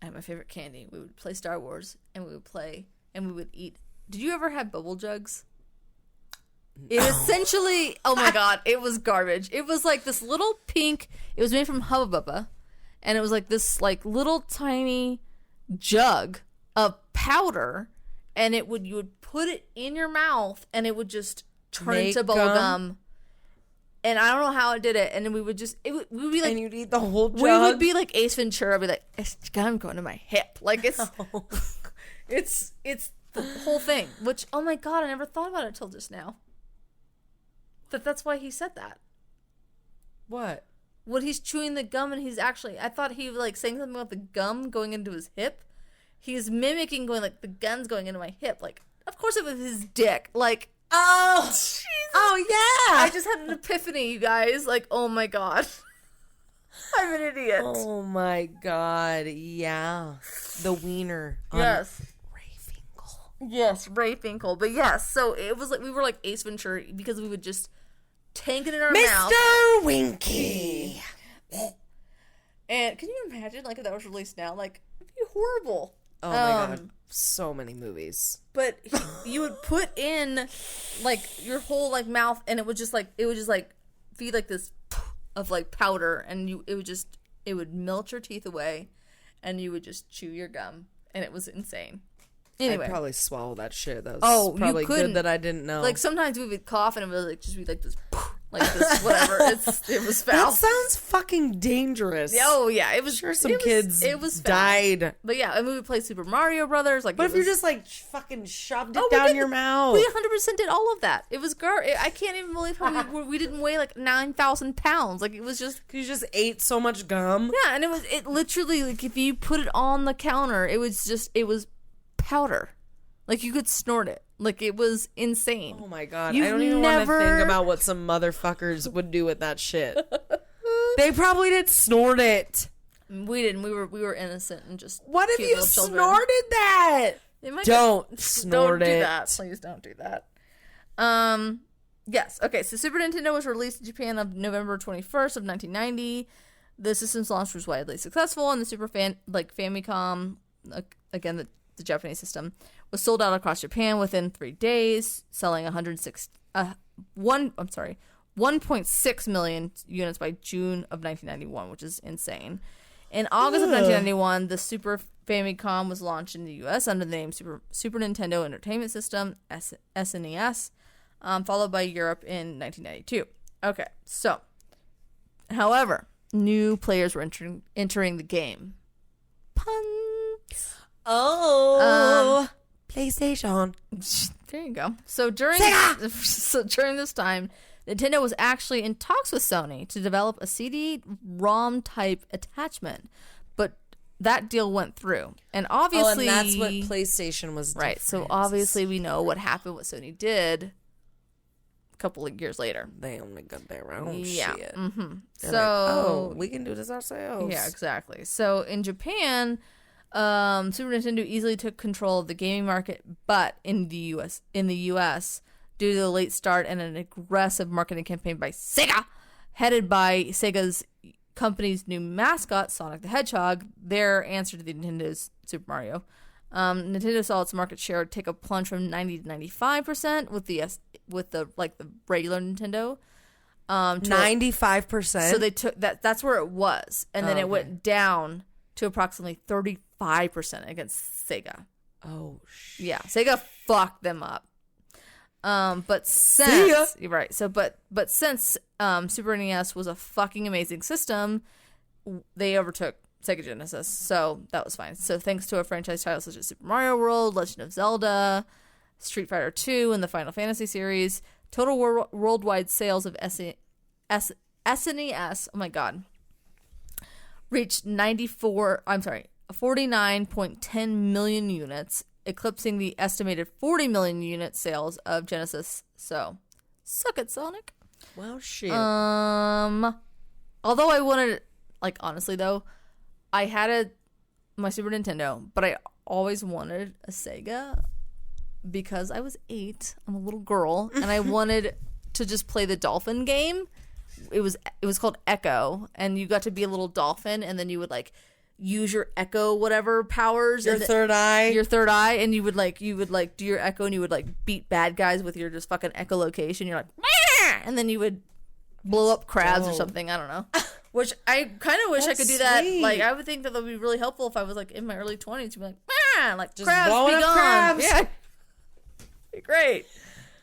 I had my favorite candy. We would play Star Wars, and we would play, and we would eat. Did you ever have bubble jugs? It essentially, oh my god, it was garbage. It was like this little pink. It was made from Hubba Bubba, and it was like this like little tiny jug of powder. And you would put it in your mouth, and it would just turn into bubble gum. And I don't know how it did it. And then we would be like, and you'd eat the whole jug. We would be like Ace Ventura. I'd be like, it's gum going to my hip. Like it's the whole thing. Which, oh my god, I never thought about it till just now. That's why he said that. What? When he's chewing the gum, and I thought he was like saying something about the gum going into his hip. He's mimicking going like the gun's going into my hip. Like, of course it was his dick. Like, oh, Jesus. Oh yeah. I just had an epiphany, you guys. Like, oh my god, I'm an idiot. Oh my god, yeah. The wiener. Yes. Ray Finkel. Yes, Ray Finkel. But yes, so it was like we were like Ace Ventura because we would just tank it in our mouth. Mr. Winky. And can you imagine like if that was released now? Like, it'd be horrible. Oh my god, so many movies. But you would put in like your whole like mouth, and it would just feed like this of like powder, and it would melt your teeth away, and you would just chew your gum, and it was insane. Anyway, I'd probably swallow that shit. That was probably good that I didn't know. Like sometimes we would cough, and it would like just be like this. Like this, whatever. It was foul. That sounds fucking dangerous. Oh yeah, it was. Sure, some kids died. But yeah, and we would play Super Mario Brothers. Like, but if you just like fucking shoved it down your mouth, we 100% did all of that. It was I can't even believe how we didn't weigh like 9,000 pounds. Like it was just you just ate so much gum. Yeah, and it literally like if you put it on the counter, it was powder. Like you could snort it. Like, it was insane. Oh, my God. I don't even want to think about what some motherfuckers would do with that shit. They probably did snort it. We didn't. We were innocent and just what if you snorted that? Don't snort it. Don't do that. Please don't do that. Yes. Okay, so Super Nintendo was released in Japan on November 21st of 1990. The system's launch was widely successful, and the Super Famicom, again, the Japanese system, was sold out across Japan within 3 days, selling 1.6 million units by June of 1991, which is insane. In August of 1991, the Super Famicom was launched in the U.S. under the name Super Nintendo Entertainment System, SNES, followed by Europe in 1992. Okay, so, however, new players were entering the game. Puns. Oh, PlayStation. There you go. So during this time, Nintendo was actually in talks with Sony to develop a CD-ROM type attachment, but that deal went through. And obviously, and that's what PlayStation was doing. Right. So obviously, we know what happened. What Sony did a couple of years later. They only got their own shit. Mm-hmm. So like, we can do this ourselves. Yeah, exactly. So in Japan, Super Nintendo easily took control of the gaming market, but in the U.S., due to the late start and an aggressive marketing campaign by Sega, headed by Sega's company's new mascot, Sonic the Hedgehog, their answer to the Nintendo's Super Mario, Nintendo saw its market share take a plunge from 90 to 95% with the regular Nintendo. 95%. So they took that's where it was, and then it went down to approximately 35% against Sega. Oh shit. Yeah, Sega fucked them up. But since since Super NES was a fucking amazing system, they overtook Sega Genesis, so that was fine. So thanks to a franchise title such as Super Mario World, Legend of Zelda, Street Fighter 2 and the Final Fantasy series. Total worldwide sales of SNES, oh my god, reached 49.10 million units, eclipsing the estimated 40 million unit sales of Genesis. So, suck it, Sonic. Well, shit. Although I wanted, like, honestly though, I had my Super Nintendo, but I always wanted a Sega because I was 8. I'm a little girl, and I wanted to just play the dolphin game. It was called Echo, and you got to be a little dolphin, and then you would like use your echo whatever powers, your third eye, and you would do your echo, and you would like beat bad guys with your just fucking echolocation. You're like, Mah! And then you would blow up crabs or something. I don't know. Which I kind of wish I could do that. Sweet. Like, I would think that would be really helpful if I was like in my early 20s. To be like, Mah! Like just crabs, blowing be up gone. crabs. Yeah, great.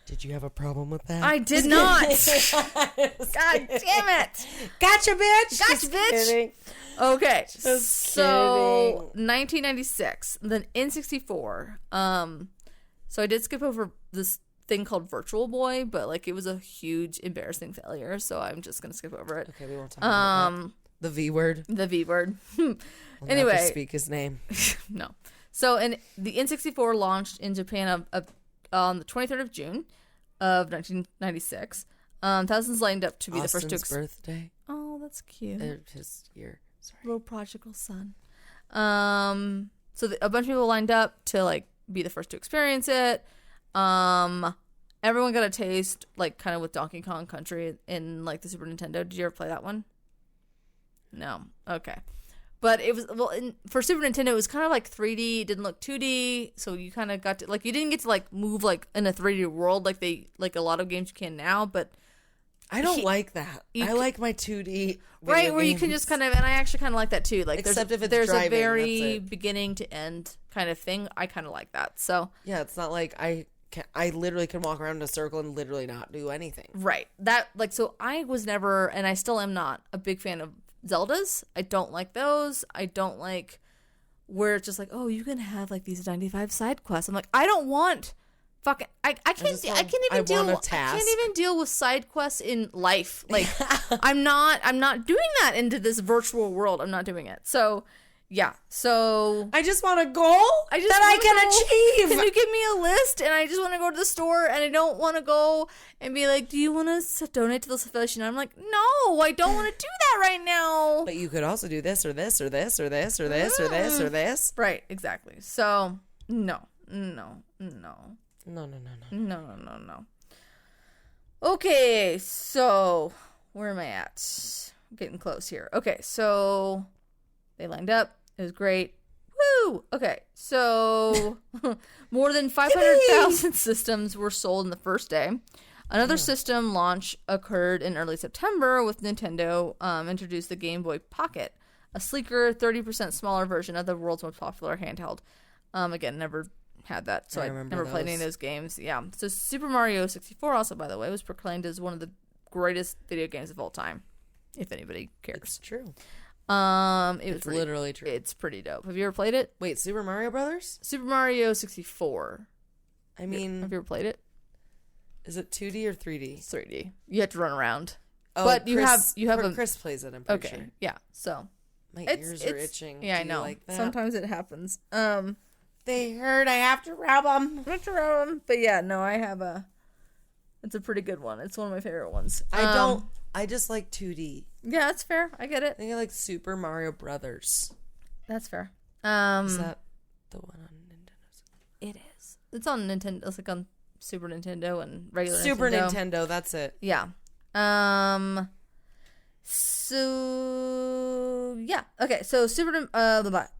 Did you have a problem with that? I did not. God damn it. Gotcha, bitch. Gotcha, bitch. Kidding. Okay. Just So, kidding. 1996, then N64. So I did skip over this thing called Virtual Boy, but like it was a huge embarrassing failure, so I'm just going to skip over it. Okay, we won't talk about that. The V word. The V word. I'll Anyway. never speak his name. No. So, the N64 launched in Japan on the 23rd of June of 1996. Thousands lined up to be the first to birthday. Oh, that's cute. His year. Sorry. Little prodigal son. So a bunch of people lined up to like be the first to experience it. Everyone got a taste, like kind of with Donkey Kong Country in like the Super Nintendo. Did you ever play that one? No. Okay. But it was, for Super Nintendo, it was kind of like 3D. It didn't look 2D. So you kind of got to, like, you didn't get to, like, move, like, in a 3D world like a lot of games you can now. But I don't like that. I like my 2D. Right, where you can just kind of, and I actually kind of like that too. Like, except if it's there's driving, a very beginning to end kind of thing. I kind of like that. So yeah, it's not like I literally can walk around in a circle and literally not do anything. Right. That, like, so I was never, and I still am not, a big fan of Zeldas. I don't like those. I don't like where it's just like, oh, you can have like these 95 side quests. I'm like, I don't want fucking I can't even deal with side quests in life. Like I'm not doing that into this virtual world. I'm not doing it. So yeah. So I just want a goal that I can achieve. Can you give me a list? And I just want to go to the store, and I don't want to go and be like, do you want to donate to this affiliation? And I'm like, no, I don't want to do that right now. But you could also do this or this or this or this or this or this or this. Right, exactly. So no. Okay, so where am I at? I'm getting close here. Okay, so they lined up. It was great. Woo! Okay, so more than 500,000 systems were sold in the first day. Another system launch occurred in early September with Nintendo introduced the Game Boy Pocket, a sleeker, 30% smaller version of the world's most popular handheld. Again, never had that, so I never played any of those games. Yeah. So Super Mario 64 also, by the way, was proclaimed as one of the greatest video games of all time, if anybody cares. It's true. It's literally true. It's pretty dope. Have you ever played it? Wait, Super Mario Brothers? Super Mario 64. I mean, have you ever played it? Is it 2D or 3D? It's 3D. You have to run around. Oh, but Chris, you have Chris plays it. I'm pretty sure. Yeah. So my ears are itching. Yeah, Do I know. like that? Sometimes it happens. They hurt. I have to rub them. But yeah, no, I have it's a pretty good one. It's one of my favorite ones. I just like 2D. Yeah, that's fair. I get it. I think I like Super Mario Brothers. That's fair. Is that the one on Nintendo? It is. It's on Nintendo. It's like on Super Nintendo and regular Super Nintendo. Nintendo. That's it. Yeah. So yeah. Okay. So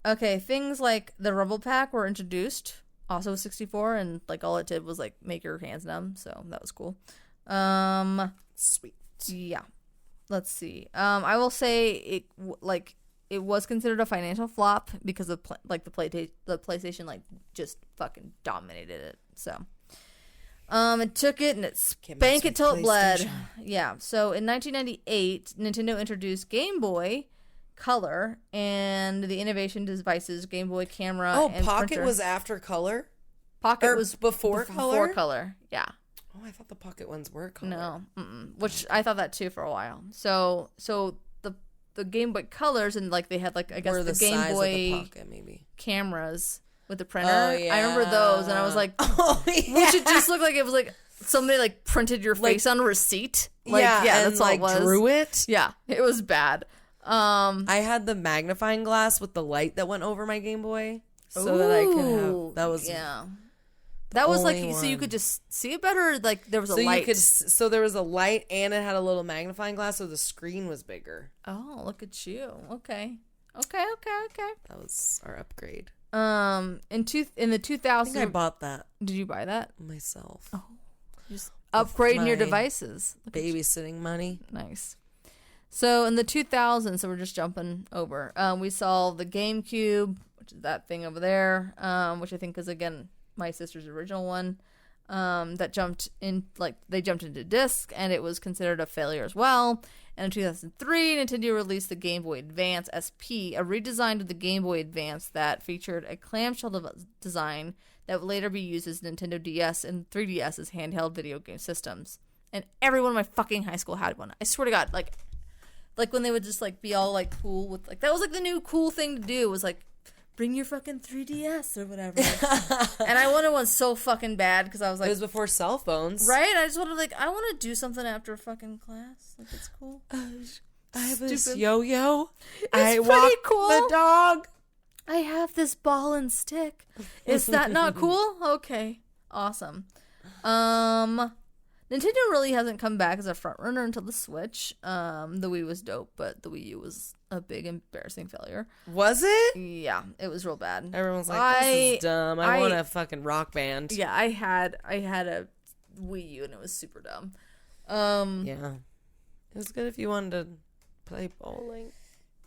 okay. Things like the Rumble Pack were introduced. Also 64, and like all it did was like make your hands numb. So that was cool. Sweet. Yeah. Let's see. I will say it was considered a financial flop because of the PlayStation like just fucking dominated it. So it took it and it spanked it till it bled. Yeah. So in 1998, Nintendo introduced Game Boy Color and the innovation devices Game Boy camera. Oh, and Pocket printer. was after Color. Pocket was before color? Before color, yeah. Oh, I thought the Pocket ones were color. No, which I thought that too for a while. So the Game Boy Colors, and like they had like I guess the Game Boy Pocket, maybe cameras with the printer. Oh, yeah. I remember those, and I was like, which it just looked like it was like somebody like printed your face on a receipt. Like, yeah, that's all it was. Drew it. Yeah, it was bad. I had the magnifying glass with the light that went over my Game Boy, so that I could have. That was That was like one. so you could just see it better. Like there was a so light. So there was a light, and it had a little magnifying glass, so the screen was bigger. Oh, look at you. Okay. That was our upgrade. In the 2000s, I think I bought that. Did you buy that myself? Oh, just upgrading your devices. Babysitting money. Nice. So in the 2000s, so we're just jumping over. We saw the Gamecube, which is that thing over there, which I think is again my sister's original one. That jumped into disc, and it was considered a failure as well. And in 2003, Nintendo released the Game Boy Advance SP, a redesign of the Game Boy Advance that featured a clamshell design that would later be used as Nintendo DS and 3DS as handheld video game systems. And everyone in my fucking high school had one. I swear to God, like when they would just like be all like cool with like that was like the new cool thing to do was like bring your fucking 3DS or whatever. And I wanted one so fucking bad because I was like... It was before cell phones. Right? I just wanted like, I want to do something after fucking class. Like, it's cool. I have this yo-yo. I walk cool. The dog. I have this ball and stick. Is that not cool? Okay. Awesome. Nintendo really hasn't come back as a front runner until the Switch. The Wii was dope, but the Wii U was a big embarrassing failure. Was it? Yeah, it was real bad. Everyone's like, this is dumb. I want a fucking Rock Band. Yeah, I had a Wii U and it was super dumb. Yeah. It was good if you wanted to play bowling.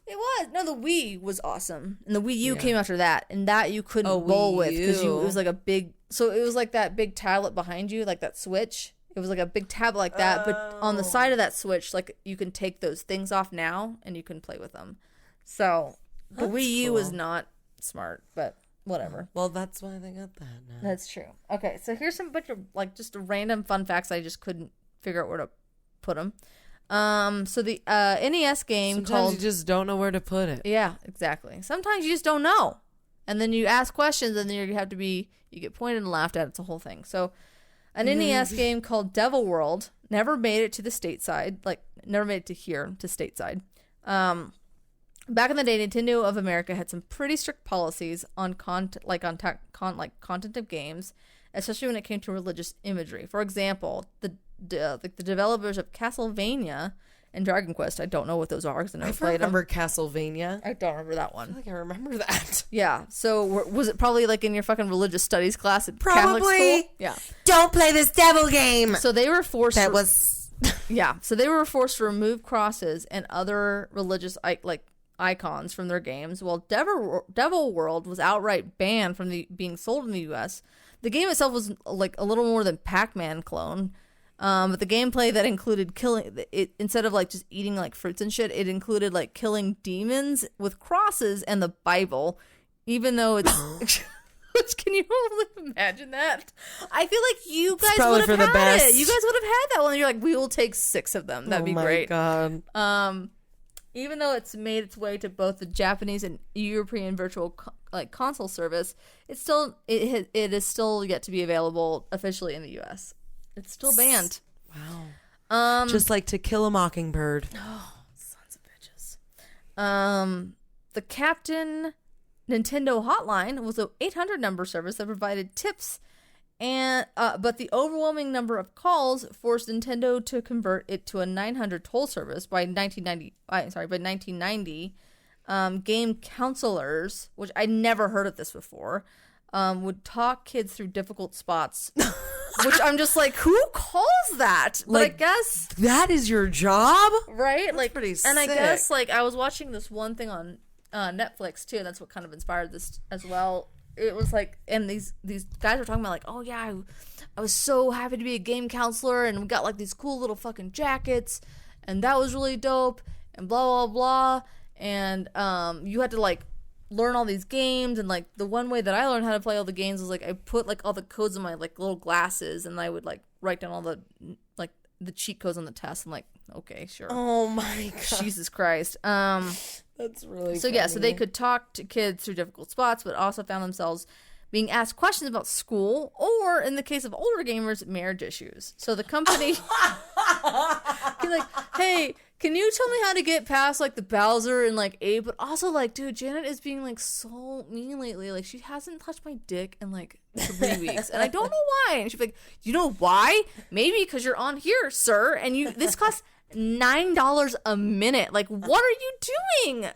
It was. No, the Wii was awesome. And the Wii U came after that. And that you couldn't bowl with because it was like a big... So it was like that big tablet behind you, like that Switch. It was like a big tablet like that, but on the side of that Switch, like you can take those things off now and you can play with them. So the Wii U was not smart, but whatever. Well, that's why they got that now. That's true. Okay, so here's some bunch of like just random fun facts I just couldn't figure out where to put them. So the NES game Sometimes you just don't know where to put it. Yeah, exactly. Sometimes you just don't know, and then you ask questions, and then you get pointed and laughed at. It's a whole thing. So. An NES game called Devil World never made it to the stateside, never made it to here, to stateside. Back in the day, Nintendo of America had some pretty strict policies on content of games, especially when it came to religious imagery. For example, the developers of Castlevania and Dragon Quest, I don't know what those are because I never played them. I remember Castlevania. I don't remember that one. I feel like I remember that. Yeah. So was it probably like in your fucking religious studies class at Catholic school? Yeah. Don't play this devil game. So they were forced. Yeah. So they were forced to remove crosses and other religious icons from their games, while Devil World was outright banned from being sold in the U.S. The game itself was like a little more than Pac-Man clone. But the gameplay that included killing it instead of like just eating like fruits and shit, it included like killing demons with crosses and the Bible, even though it's. Which can you imagine that? I feel like you guys would have had it. You guys would have had that one. You're like, we will take 6 of them. That'd be great. Oh my god. Even though it's made its way to both the Japanese and European virtual console service, it is still yet to be available officially in the U.S. It's still banned. Wow. Just like To Kill a Mockingbird. Oh, sons of bitches. The Captain Nintendo Hotline was an 800 number service that provided tips, and but the overwhelming number of calls forced Nintendo to convert it to a 900 toll service by 1990. By 1990, game counselors, which I never heard of this before, would talk kids through difficult spots. Which I'm just like, who calls that? But I guess that is your job, right? That's like, pretty sick. And I guess like I was watching this one thing on Netflix too, and that's what kind of inspired this as well. It was like, and these guys were talking about like, oh yeah, I was so happy to be a game counselor, and we got like these cool little fucking jackets, and that was really dope, and blah blah blah, and you had to like learn all these games, and like the one way that I learned how to play all the games was like I put like all the codes in my like little glasses, and I would like write down all the like the cheat codes on the test. I'm like, okay, sure. Oh my god, Jesus Christ. That's really so funny. yeah, so they could talk to kids through difficult spots, but also found themselves being asked questions about school, or in the case of older gamers, marriage issues. So the company like, hey, can you tell me how to get past like the Bowser and like Abe? But also like, dude, Janet is being like so mean lately. Like, she hasn't touched my dick in like 3 weeks, and I don't know why. And she's like, you know why? Maybe because you're on here, sir, and this costs $9 a minute. Like, what are you doing?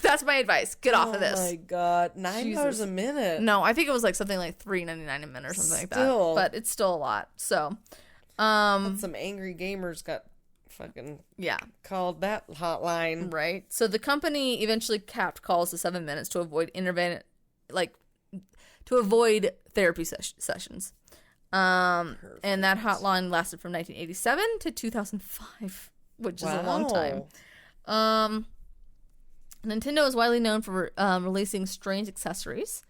That's my advice. Get off of this. Oh my god, $9 a minute. No, I think it was like something like $3.99 a minute or something like that. But it's still a lot. So, some angry gamers got fucking called that hotline, right? So the company eventually capped calls to 7 minutes to avoid therapy sessions. And that hotline lasted from 1987 to 2005, which is a long time. Nintendo is widely known for releasing strange accessories.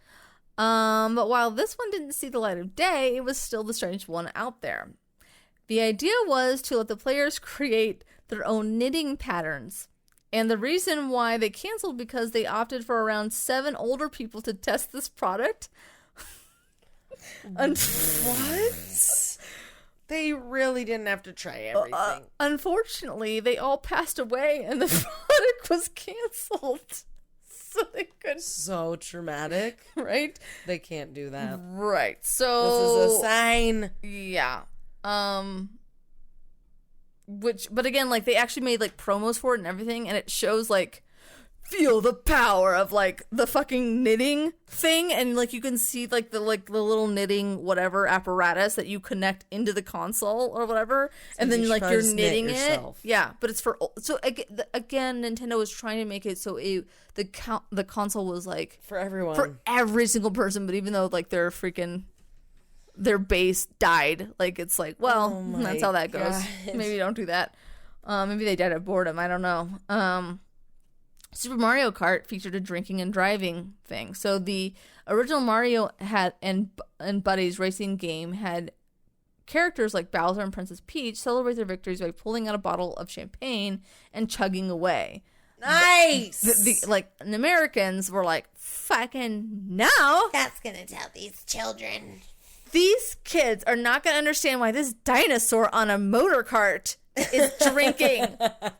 But while this one didn't see the light of day, it was still the strangest one out there. The idea was to let the players create their own knitting patterns. And the reason why they canceled because they opted for around 7 older people to test this product. What? They really didn't have to try everything. Unfortunately, they all passed away and the product was canceled. So they couldn't. So traumatic. Right? They can't do that. Right. So this is a sign. Yeah. But again, like, they actually made like promos for it and everything, and it shows like, feel the power of like the fucking knitting thing, and like you can see like the little knitting whatever apparatus that you connect into the console or whatever, so and then like you're knitting it. Yeah, but it's for again, Nintendo was trying to make it so the console was like for everyone, for every single person. But even though like their base died, like it's like, well, that's how that goes. Maybe don't do that. Maybe they died of boredom. I don't know. Super Mario Kart featured a drinking and driving thing. So the original Mario and Buddies racing game had characters like Bowser and Princess Peach celebrate their victories by pulling out a bottle of champagne and chugging away. Nice! The Americans were like, fucking no! That's gonna tell these children. These kids are not gonna understand why this dinosaur on a motor cart is drinking.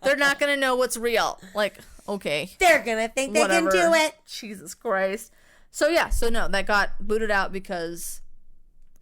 They're not gonna know what's real. Like, okay. They're gonna think whatever. They can do it. Jesus Christ. So yeah, no, that got booted out because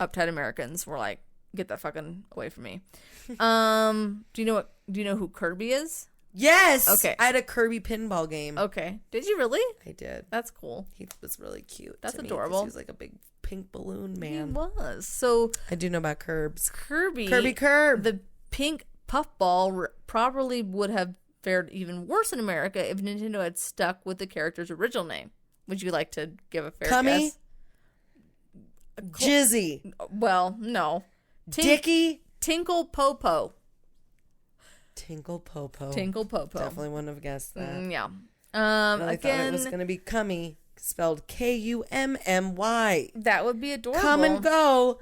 uptight Americans were like, get that fucking away from me. Do you know who Kirby is? Yes. Okay. I had a Kirby pinball game. Okay. Did you really? I did. That's cool. He was really cute. That's adorable. He was like a big pink balloon man. He was. So I do know about Curbs. Kirby. Curb. The pink puffball probably would have fared even worse in America if Nintendo had stuck with the character's original name. Would you like to give a fair guess? Jizzy. Well, no. Dicky. Tinkle Popo. Tinkle Popo. Tinkle Popo. Definitely wouldn't have guessed that. Yeah. I thought it was going to be Cummy, spelled Kummy. That would be adorable. Come and go.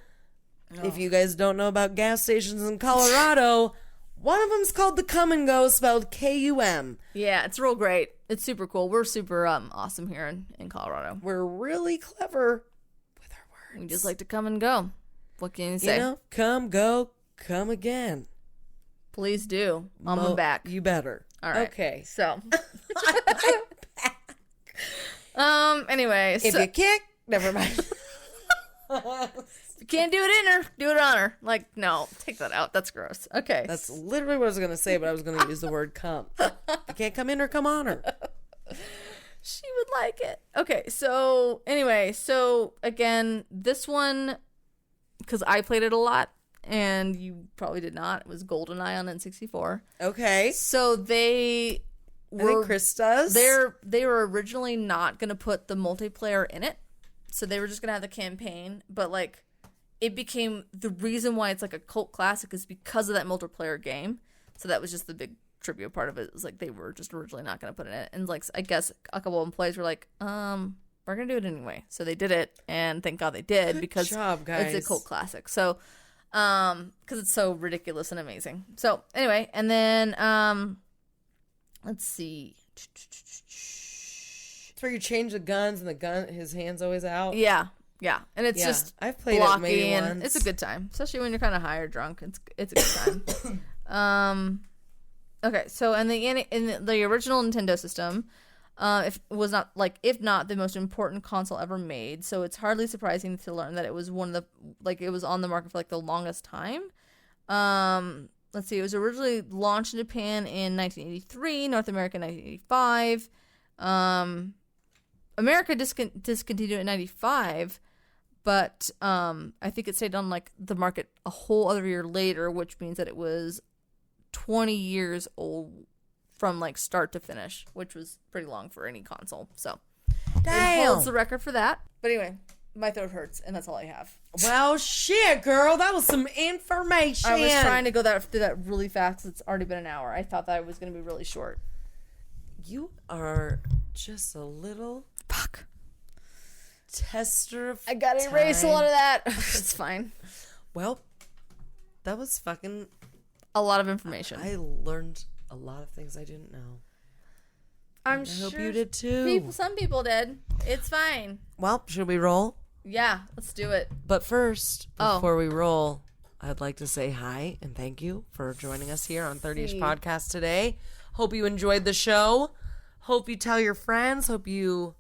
Oh. If you guys don't know about gas stations in Colorado, one of them's called the Come and Go, spelled Kum. Yeah, it's real great. It's super cool. We're super awesome here in Colorado. We're really clever with our words. We just like to come and go. What can you say? You know, come, go, come again. Please do. On my back. You better. All right. Okay. So. Anyway. If you kick, never mind. If you can't do it in her, do it on her. Like, no, take that out. That's gross. Okay. That's literally what I was going to say, but I was going to use the word come. You can't come in her, come on her. She would like it. Okay. So, anyway. So, again, this one, because I played it a lot. And you probably did not. It was GoldenEye on N64. Okay. So I think Chris does. They were originally not going to put the multiplayer in it. So they were just going to have the campaign. But, like, it became the reason why it's like a cult classic is because of that multiplayer game. So that was just the big trivia part of it was like they were just originally not going to put it in it. And like I guess a couple of employees were like, we're going to do it anyway. So they did it, and thank God they did because it's a cult classic. So because it's so ridiculous and amazing. So anyway, and then let's see. It's where you change the guns and his hand's always out. Yeah. And it's just I've played blocky, it maybe and once. it's a good time, especially when you're kind of high or drunk. It's a good time. Okay, so in the original Nintendo system, if not the most important console ever made, so it's hardly surprising to learn that it was it was on the market for like the longest time. Let's see, it was originally launched in Japan in 1983, North America in 1985. America discontinued in 95, but I think it stayed on like the market a whole other year later, which means that it was 20 years old from like start to finish, which was pretty long for any console. So it holds the record for that. But anyway, my throat hurts, and that's all I have. Well, shit, girl, that was some information. I was trying to go through that really fast because it's already been an hour. I thought that it was going to be really short. You are just a little tester of I gotta erase a lot of that. It's fine. Well, that was fucking a lot of information. I learned a lot of things I didn't know. I hope you did too. Some people did. It's fine. Well, should we roll? Yeah, let's do it. But first, before we roll, I'd like to say hi and thank you for joining us here on 30ish Podcast today. Hope you enjoyed the show. Hope you tell your friends. Hope you,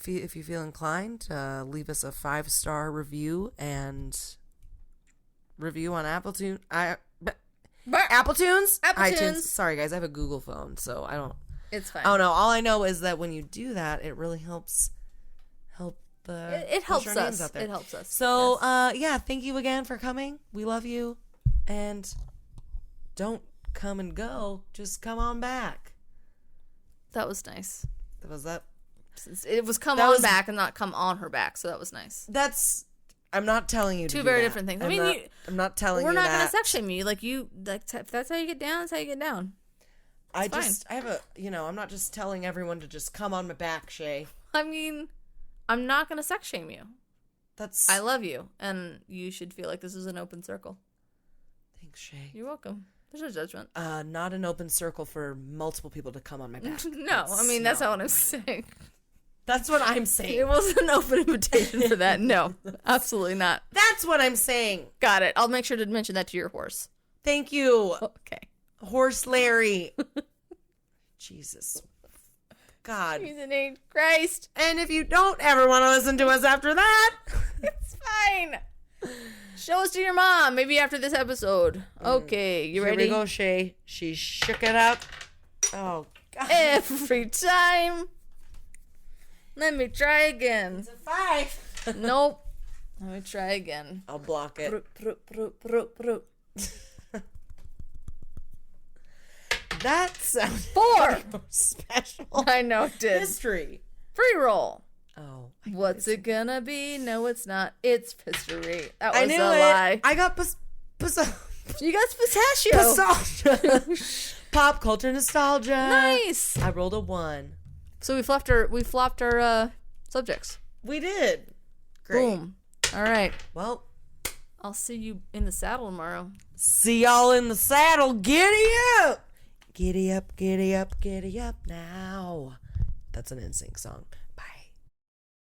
if you feel inclined, leave us a 5-star review and review on iTunes. Sorry, guys. I have a Google phone, so I don't. It's fine. I don't know. All I know is that when you do that, it really helps. It helps us. It helps us. So, thank you again for coming. We love you, and don't come and go. Just come on back. That was nice. Was that? It was back and not come on her back. So that was nice. I'm not telling you two very different things. I'm not telling you. We're not going to sex shame you. Like you, if that's how you get down, that's how you get down. I have I'm not just telling everyone to just come on my back, Shay. I mean, I'm not going to sex shame you. I love you, and you should feel like this is an open circle. Thanks, Shay. You're welcome. There's no judgment. Not an open circle for multiple people to come on my back. No, that's not what I'm saying. That's what I'm saying. It wasn't an open invitation for that. No, absolutely not. That's what I'm saying. Got it. I'll make sure to mention that to your horse. Thank you. Okay. Horse Larry. Jesus. God. He's an angel. Christ. And if you don't ever want to listen to us after that, it's fine. Show us to your mom. Maybe after this episode. Okay, you ready? Here we go, Shay. She shook it up. Oh, God. Every time. Let me try again. It's a 5. Nope. Let me try again. I'll block it. That sounds 4. Special. I know it did. History. Free roll. Oh. What's it gonna be? No, it's not. It's history. That was I knew a it. lie. I got You got pistachio. Pop culture nostalgia. Nice. I rolled a 1. So we flopped our subjects. We did. Great. Boom. All right. Well, I'll see you in the saddle tomorrow. See y'all in the saddle. Giddy up. Giddy up, giddy up, giddy up now. That's an NSYNC song.